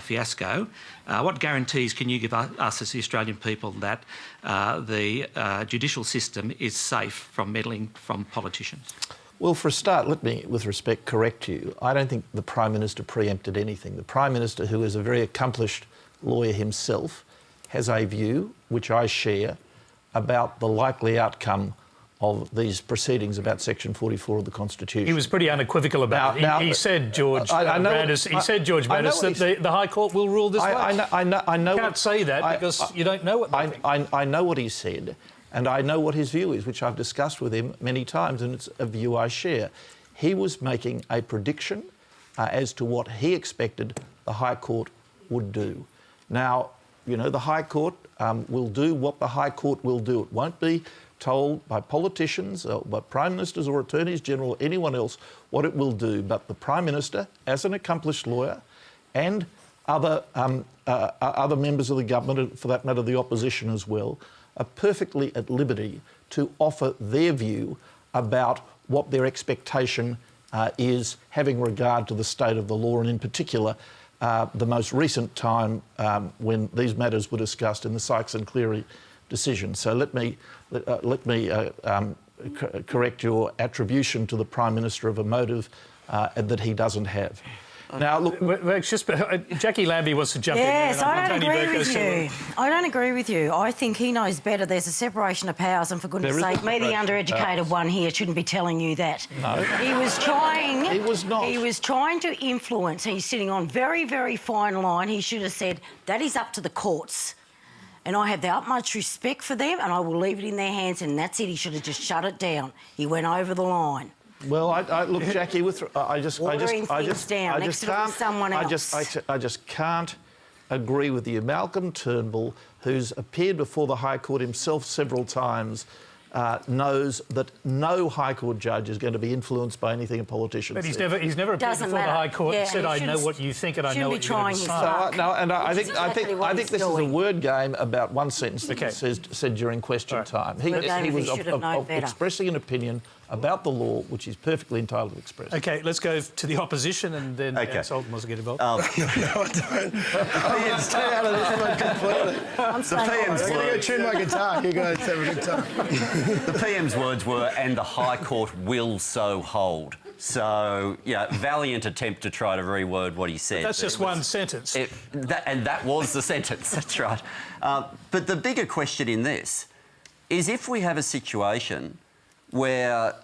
[SPEAKER 14] fiasco. What guarantees can you give us as the Australian people that the judicial system is safe from meddling from politicians?
[SPEAKER 4] Well, for a start, let me, with respect, correct you. I don't think the Prime Minister preempted anything. The Prime Minister, who is a very accomplished lawyer himself, has a view, which I share, about the likely outcome of these proceedings about Section 44 of the Constitution.
[SPEAKER 1] He was pretty unequivocal about it. He said, George Brandis, that the High Court will rule this way.
[SPEAKER 4] I know.
[SPEAKER 1] You can't say that because you don't know what they think.
[SPEAKER 4] I know what he said, and I know what his view is, which I've discussed with him many times, and it's a view I share. He was making a prediction as to what he expected the High Court would do. Now, you know, the High Court will do what the High Court will do. It won't be told by politicians, by Prime Ministers or Attorneys General or anyone else what it will do. But the Prime Minister, as an accomplished lawyer, and other members of the government, for that matter the opposition as well, are perfectly at liberty to offer their view about what their expectation is, having regard to the state of the law, and in particular the most recent time when these matters were discussed in the Sykes and Cleary decision. So let me correct your attribution to the Prime Minister of a motive that he doesn't have. Now, look...
[SPEAKER 1] Jacqui Lambie wants to jump in.
[SPEAKER 7] Yes, I don't agree with you. I don't agree with you. I think he knows better. There's a separation of powers, and for goodness sake, me, the undereducated one here, shouldn't be telling you that.
[SPEAKER 4] No.
[SPEAKER 7] He was trying...
[SPEAKER 4] He was not.
[SPEAKER 7] He was trying to influence. He's sitting on very, very fine line. He should have said, that is up to the courts. And I have the utmost respect for them, and I will leave it in their hands, and that's it. He should have just shut it down. He went over the line.
[SPEAKER 4] Well, look, Jacqui, I just can't agree with you. Malcolm Turnbull, who's appeared before the High Court himself several times, knows that no High Court judge is going to be influenced by anything a politician says.
[SPEAKER 1] But he's never appeared before the High Court and said, I know what you think and I know what you're going to decide.
[SPEAKER 4] I think this is a word game about one sentence that was said during question time. He was expressing an opinion about the law, which he's perfectly entitled to express.
[SPEAKER 1] OK, let's go to the opposition and then Dan Sultan wants to get involved.
[SPEAKER 3] No, I don't. Stay out of this one completely. I'm going to go tune my guitar. You guys have a good time.
[SPEAKER 6] The PM's words were, and the High Court will so hold. So, yeah, valiant attempt to try to reword what he said.
[SPEAKER 1] But that's just one sentence.
[SPEAKER 6] And that was the sentence, that's right. But the bigger question in this is if we have a situation where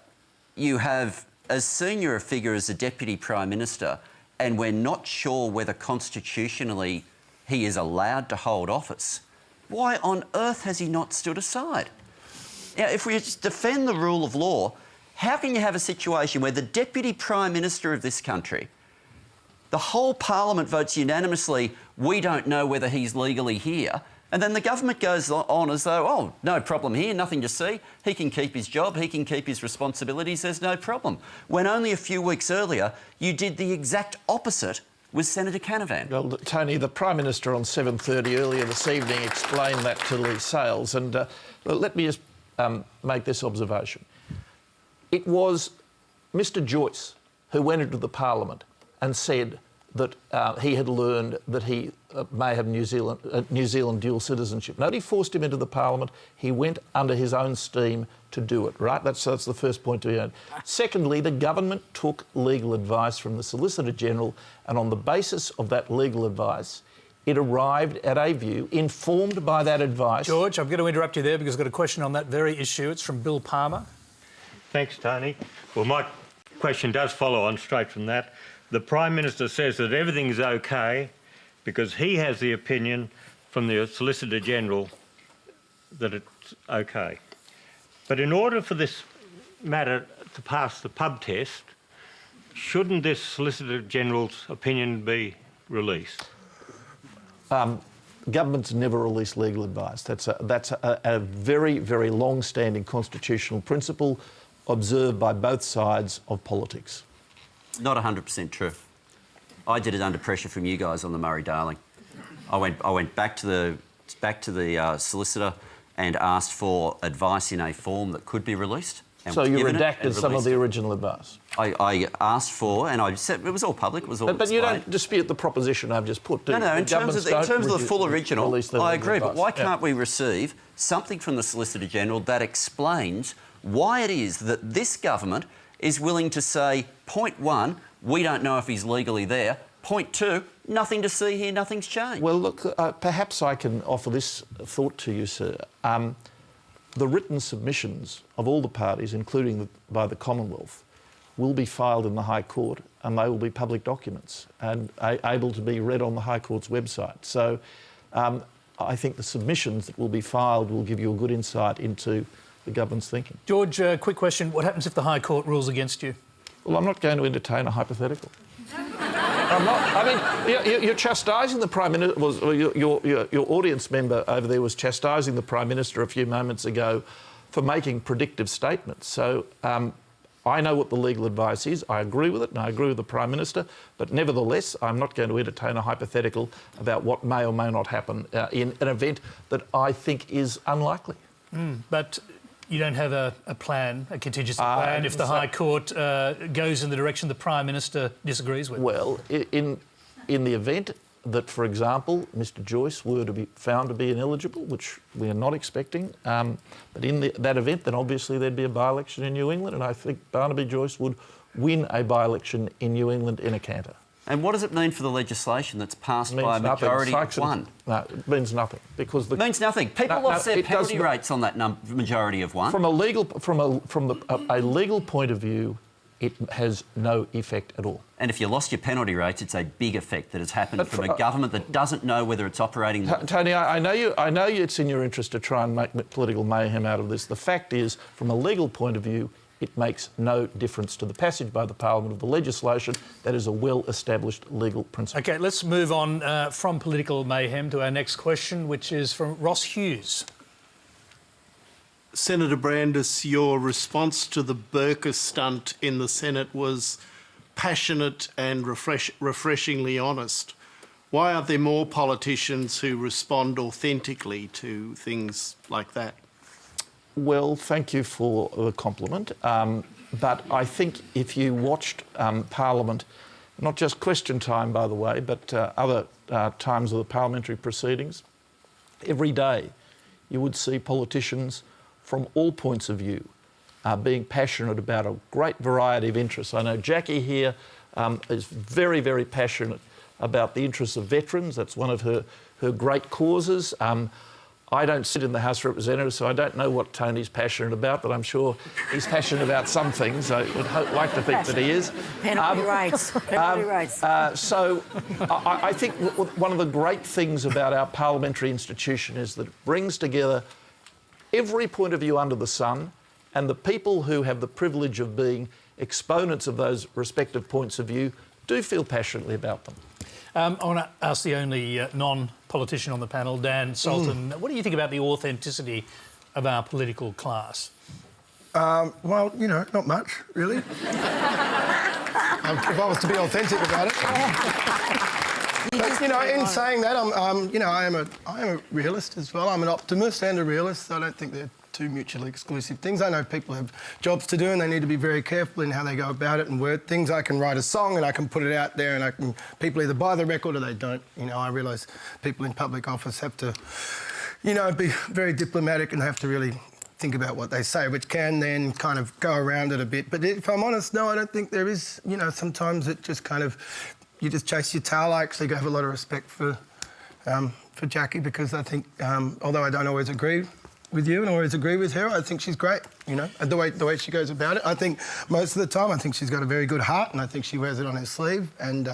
[SPEAKER 6] you have as senior a figure as the Deputy Prime Minister and we're not sure whether constitutionally he is allowed to hold office, why on earth has he not stood aside? Now, if we just defend the rule of law, how can you have a situation where the Deputy Prime Minister of this country, the whole Parliament votes unanimously, we don't know whether he's legally here, and then the government goes on as though, oh, no problem here, nothing to see. He can keep his job, he can keep his responsibilities, there's no problem. When only a few weeks earlier, you did the exact opposite with Senator Canavan.
[SPEAKER 4] Well, Tony, the Prime Minister on 7:30 earlier this evening explained that to Lee Sales, and let me just make this observation. It was Mr Joyce who went into the Parliament and said that he had learned that he may have New Zealand dual citizenship. Nobody forced him into the Parliament. He went under his own steam to do it, right? That's the first point to be made. Secondly, the government took legal advice from the Solicitor General, and on the basis of that legal advice, it arrived at a view informed by that advice.
[SPEAKER 1] George, I'm going to interrupt you there because I've got a question on that very issue. It's from Bill Palmer.
[SPEAKER 15] Thanks, Tony. Well, my question does follow on straight from that. The Prime Minister says that everything's OK because he has the opinion from the Solicitor General that it's OK. But in order for this matter to pass the pub test, shouldn't this Solicitor General's opinion be released?
[SPEAKER 4] Governments never release legal advice. That's a very, very long-standing constitutional principle observed by both sides of politics.
[SPEAKER 6] Not 100% true. I did it under pressure from you guys on the Murray-Darling. I went back to the solicitor and asked for advice in a form that could be released.
[SPEAKER 4] So you redacted some of the original advice?
[SPEAKER 6] I asked for, and I said it was all public, it was all
[SPEAKER 4] But you don't dispute the proposition I've just put, do you?
[SPEAKER 6] No, in terms of the full original, I agree, but why can't we receive something from the Solicitor General that explains why it is that this government is willing to say, point one, we don't know if he's legally there, point two, nothing to see here, nothing's changed?
[SPEAKER 4] Well, look, perhaps I can offer this thought to you, sir. The written submissions of all the parties, including by the Commonwealth, will be filed in the High Court and they will be public documents and able to be read on the High Court's website. So I think the submissions that will be filed will give you a good insight into the government's thinking.
[SPEAKER 1] George, quick question. What happens if the High Court rules against you?
[SPEAKER 4] Well, I'm not going to entertain a hypothetical. I'm not. I mean, you're chastising the Prime Minister. Your audience member over there was chastising the Prime Minister a few moments ago for making predictive statements. So I know what the legal advice is. I agree with it, and I agree with the Prime Minister. But nevertheless, I'm not going to entertain a hypothetical about what may or may not happen in an event that I think is unlikely.
[SPEAKER 1] But you don't have a plan, a contingency plan, if the High Court goes in the direction the Prime Minister disagrees with?
[SPEAKER 4] Well, in the event that, for example, Mr Joyce were to be found to be ineligible, which we are not expecting, but in that event, then obviously there'd be a by-election in New England, and I think Barnaby Joyce would win a by-election in New England in a canter.
[SPEAKER 6] And what does it mean for the legislation that's passed by a
[SPEAKER 4] nothing.
[SPEAKER 6] majority of one?
[SPEAKER 4] No, it means nothing because
[SPEAKER 6] It means nothing. People lost their penalty rates on that majority of one.
[SPEAKER 4] From a legal point of view, it has no effect at all.
[SPEAKER 6] And if you lost your penalty rates, it's a big effect that has happened from a government that doesn't know whether it's operating.
[SPEAKER 4] Tony, I know it's in your interest to try and make political mayhem out of this. The fact is, from a legal point of view, it makes no difference to the passage by the Parliament of the legislation. That is a well-established legal principle.
[SPEAKER 1] OK, let's move on from political mayhem to our next question, which is from Ross Hughes.
[SPEAKER 16] Senator Brandis, your response to the Burke stunt in the Senate was passionate and refreshingly honest. Why aren't there more politicians who respond authentically to things like that?
[SPEAKER 4] Well, thank you for the compliment. But I think if you watched Parliament, not just question time, by the way, but other times of the parliamentary proceedings, every day you would see politicians from all points of view being passionate about a great variety of interests. I know Jacqui here is very, very passionate about the interests of veterans. That's one of her great causes. I don't sit in the House of Representatives, so I don't know what Tony's passionate about, but I'm sure he's passionate about some things. I would like to think that he is.
[SPEAKER 7] Penalty rates. Penalty rates.
[SPEAKER 4] So I think one of the great things about our parliamentary institution is that it brings together every point of view under the sun, and the people who have the privilege of being exponents of those respective points of view do feel passionately about them.
[SPEAKER 1] I want to ask the only non-politician on the panel, Dan Sultan. What do you think about the authenticity of our political class?
[SPEAKER 3] Well, you know, not much, really. If I was to be authentic about it. But, you know, in saying that, you know, I am a realist as well. I'm an optimist and a realist. I don't think they're two mutually exclusive things. I know people have jobs to do and they need to be very careful in how they go about it and word things. I can write a song and I can put it out there and people either buy the record or they don't. You know, I realise people in public office have to, you know, be very diplomatic and have to really think about what they say, which can then kind of go around it a bit. But if I'm honest, no, I don't think there is. You know, sometimes it just kind of, you just chase your tail. I actually have a lot of respect for Jacqui because I think, although I don't always agree with you and always agree with her, I think she's great, you know, and the way she goes about it. I think most of the time, I think she's got a very good heart and I think she wears it on her sleeve. And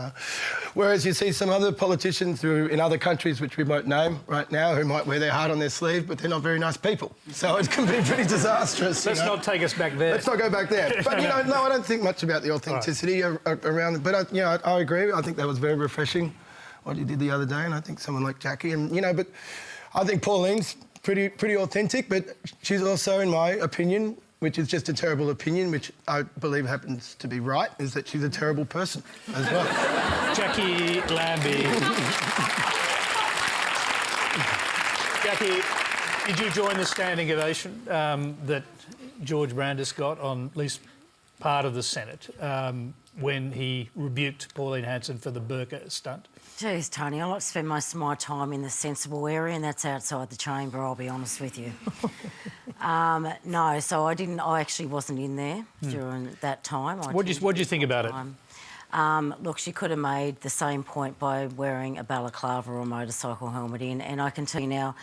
[SPEAKER 3] whereas you see some other politicians who in other countries, which we won't name right now, who might wear their heart on their sleeve, but they're not very nice people. So it can be pretty disastrous.
[SPEAKER 1] Let's not take us back there.
[SPEAKER 3] Let's not go back there. But, you know, no, I don't think much about the authenticity around it. But, you know, I agree. I think that was very refreshing, what you did the other day. And I think someone like Jacqui and, you know, but I think Pauline's pretty authentic, but she's also, in my opinion, which is just a terrible opinion, which I believe happens to be right, is that she's a terrible person as well.
[SPEAKER 1] Jacqui Lambie. Jacqui, did you join the standing ovation that George Brandis got on at least part of the Senate when he rebuked Pauline Hanson for the Burke stunt?
[SPEAKER 7] Geez, Tony, I like to spend most of my time in the sensible area, and that's outside the chamber, I'll be honest with you. No, so I actually wasn't in there during that time.
[SPEAKER 1] What do you think about it?
[SPEAKER 7] Look, she could have made the same point by wearing a balaclava or a motorcycle helmet in, and I can tell you now,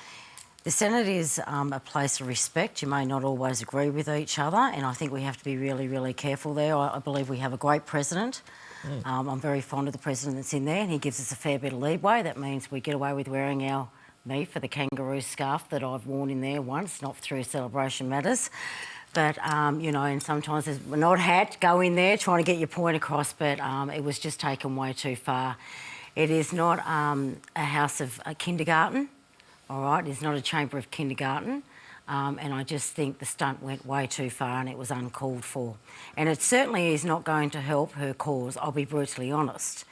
[SPEAKER 7] the Senate is a place of respect. You may not always agree with each other, and I think we have to be really, really careful there. I believe we have a great president. I'm very fond of the president that's in there, and he gives us a fair bit of leeway. That means we get away with wearing me for the kangaroo scarf that I've worn in there once, not through celebration matters. But, you know, and sometimes there's an odd hat, go in there trying to get your point across, but it was just taken way too far. It is not a house of kindergarten, all right? It's not a chamber of kindergarten. And I just think the stunt went way too far and it was uncalled for. And it certainly is not going to help her cause, I'll be brutally honest.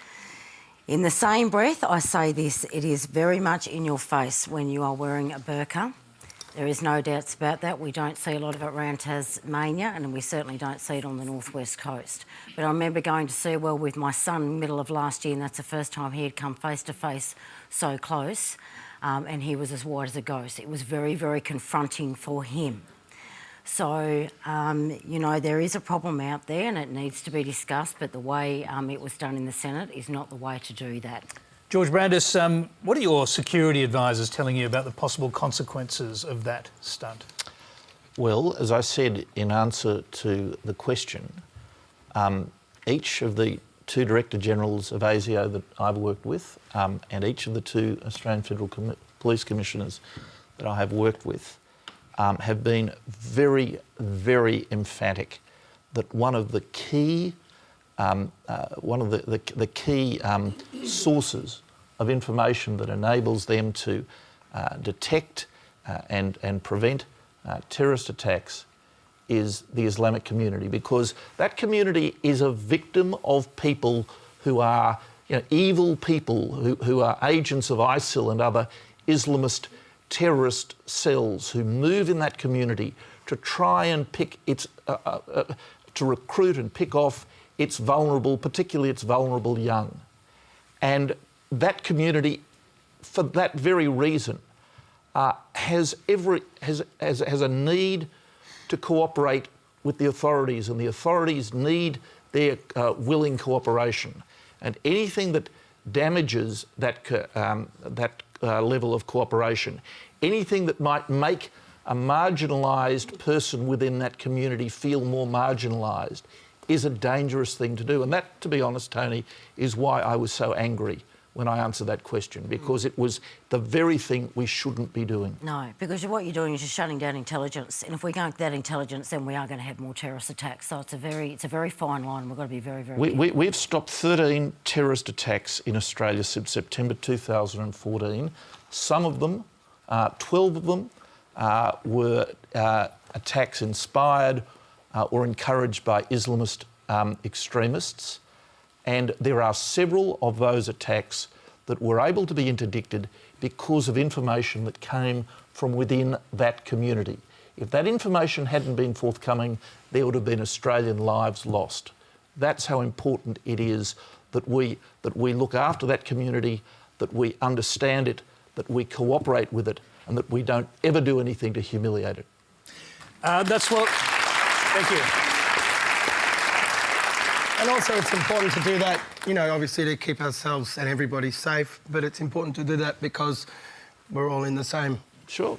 [SPEAKER 7] In the same breath, I say this, it is very much in your face when you are wearing a burqa. There is no doubts about that. We don't see a lot of it around Tasmania and we certainly don't see it on the northwest coast. But I remember going to Seawell with my son middle of last year and that's the first time he had come face to face so close. And he was as white as a ghost. It was very, very confronting for him. So, you know, there is a problem out there and it needs to be discussed, but the way it was done in the Senate is not the way to do that.
[SPEAKER 1] George Brandis, what are your security advisors telling you about the possible consequences of that stunt?
[SPEAKER 4] Well, as I said in answer to the question, each of the 2 Director Generals of ASIO that I've worked with and each of the 2 Australian Federal Police Commissioners that I have worked with have been very, very emphatic that one of the key sources of information that enables them to detect and prevent terrorist attacks is the Islamic community, because that community is a victim of people who are, you know, evil people who are agents of ISIL and other Islamist terrorist cells who move in that community to try and pick its, to recruit and pick off its vulnerable, particularly its vulnerable young. And that community, for that very reason, has a need to cooperate with the authorities, and the authorities need their willing cooperation. And anything that damages that level of cooperation, anything that might make a marginalised person within that community feel more marginalised, is a dangerous thing to do. And that, to be honest, Tony, is why I was so angry when I answered that question, because it was the very thing we shouldn't be doing.
[SPEAKER 7] No, because what you're doing is you're shutting down intelligence, and if we can't get that intelligence, then we are going to have more terrorist attacks. So it's a very fine line. We've got to be very, very careful.
[SPEAKER 4] We've stopped 13 terrorist attacks in Australia since September 2014. Some of them, 12 of them, were attacks inspired or encouraged by Islamist extremists. And there are several of those attacks that were able to be interdicted because of information that came from within that community. If that information hadn't been forthcoming, there would have been Australian lives lost. That's how important it is that we look after that community, that we understand it, that we cooperate with it, and that we don't ever do anything to humiliate it.
[SPEAKER 1] That's what... Thank you.
[SPEAKER 3] And also it's important to do that, you know, obviously to keep ourselves and everybody safe, but it's important to do that because we're all in the same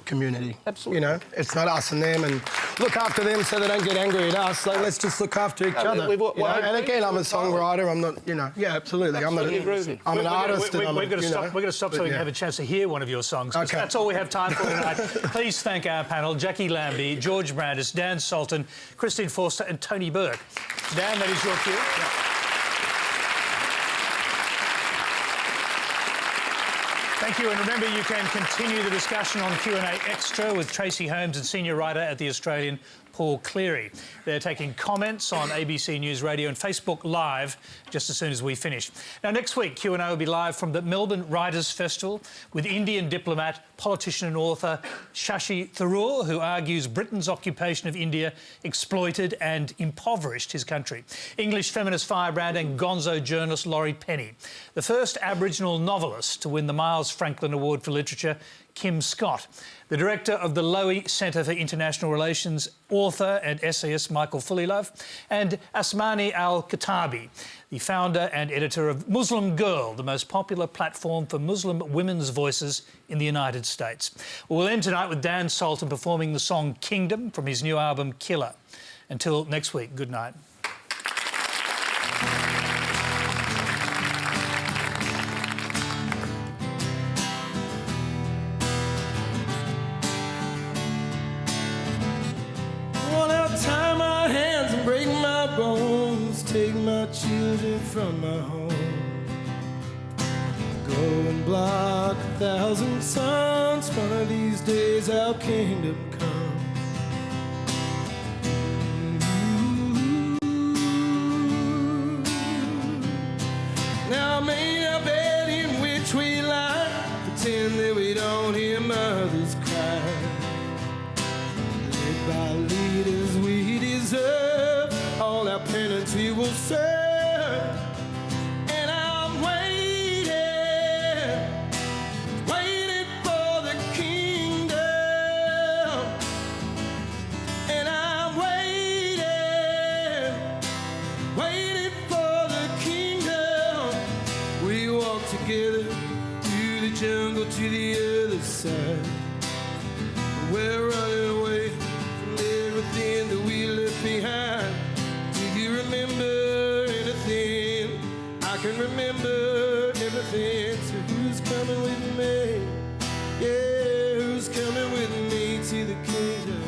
[SPEAKER 3] community.
[SPEAKER 4] Absolutely.
[SPEAKER 3] You know, it's not us and them, and look after them so they don't get angry at us. Like, let's just look after each other. You know? And again, I'm a songwriter. I'm not, you know, yeah, absolutely. I'm an artist.
[SPEAKER 1] We're going to stop so we can have a chance to hear one of your songs. Okay. That's all we have time for tonight. Please thank our panel: Jacqui Lambie, George Brandis, Dan Sultan, Christine Forster, and Tony Burke. Dan, that is your cue. Yeah. Thank you, and remember you can continue the discussion on Q&A Extra with Tracy Holmes and senior writer at The Australian, Paul Cleary. They're taking comments on ABC News Radio and Facebook Live just as soon as we finish. Now, next week, Q&A will be live from the Melbourne Writers' Festival with Indian diplomat, politician and author Shashi Tharoor, who argues Britain's occupation of India exploited and impoverished his country. English feminist firebrand and gonzo journalist Laurie Penny. The first Aboriginal novelist to win the Miles Franklin Award for Literature, Kim Scott. The director of the Lowy Centre for International Relations, author and essayist Michael Fullilove, and Asmani Al-Katabi, the founder and editor of Muslim Girl, the most popular platform for Muslim women's voices in the United States. We'll end tonight with Dan Sultan performing the song Kingdom from his new album Killer. Until next week, good night.
[SPEAKER 17] Take my children from my home. Go and block 1,000 suns. One of these days our kingdom come. Now made a bed in which we lie, pretend that we don't hear mothers cry. Led by leaders we deserve, all our penance we will serve. And I'm waiting for the kingdom. And walk together through the jungle to the other side. We're running away from everything that we left behind. Do you remember anything? I can remember everything. So who's coming with me? Yeah, who's coming with me to the kingdom?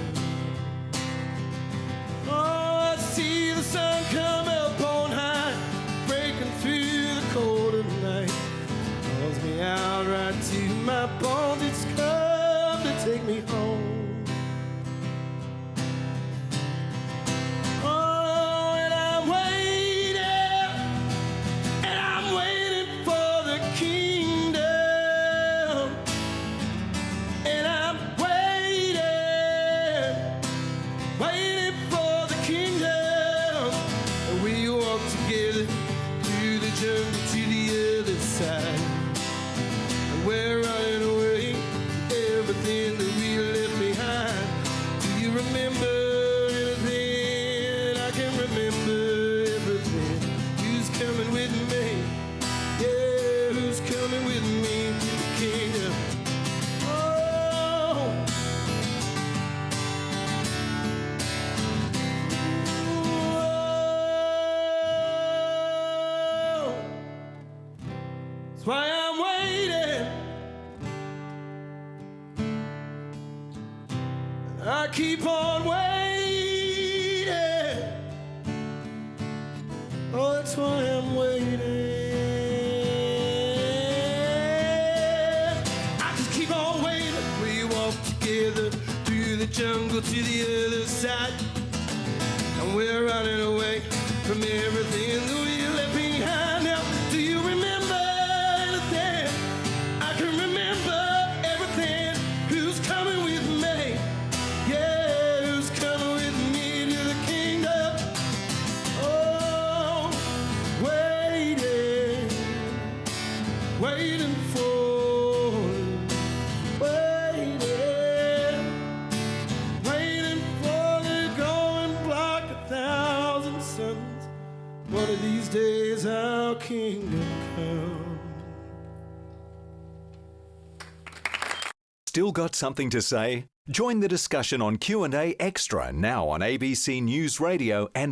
[SPEAKER 17] Oh, I see the sun come up on high, breaking through the cold of night. Calls me out right to my bones. It's come to take me home. Oh, and I'm waiting for the kingdom. And I'm waiting for the kingdom. And we walk together through the jungle to the other side. And we're running away from everything that we left behind. Do you remember anything? I can remember everything. Who's coming with me? Yeah, who's coming with me to the kingdom? Oh. That's why I'm waiting. And I keep on waiting. Oh, that's why I'm waiting. I just keep on waiting. We walk together through the jungle to the other side. And we're running away from everything that we left behind. Now, do you remember anything? I can remember everything. Who's coming with me? Yeah, who's coming with me to the kingdom? Oh, waiting for, waiting for the going block 1,000 suns. One of these days our kingdom come.
[SPEAKER 18] Still got something to say? Join the discussion on Q&A Extra now on ABC News Radio and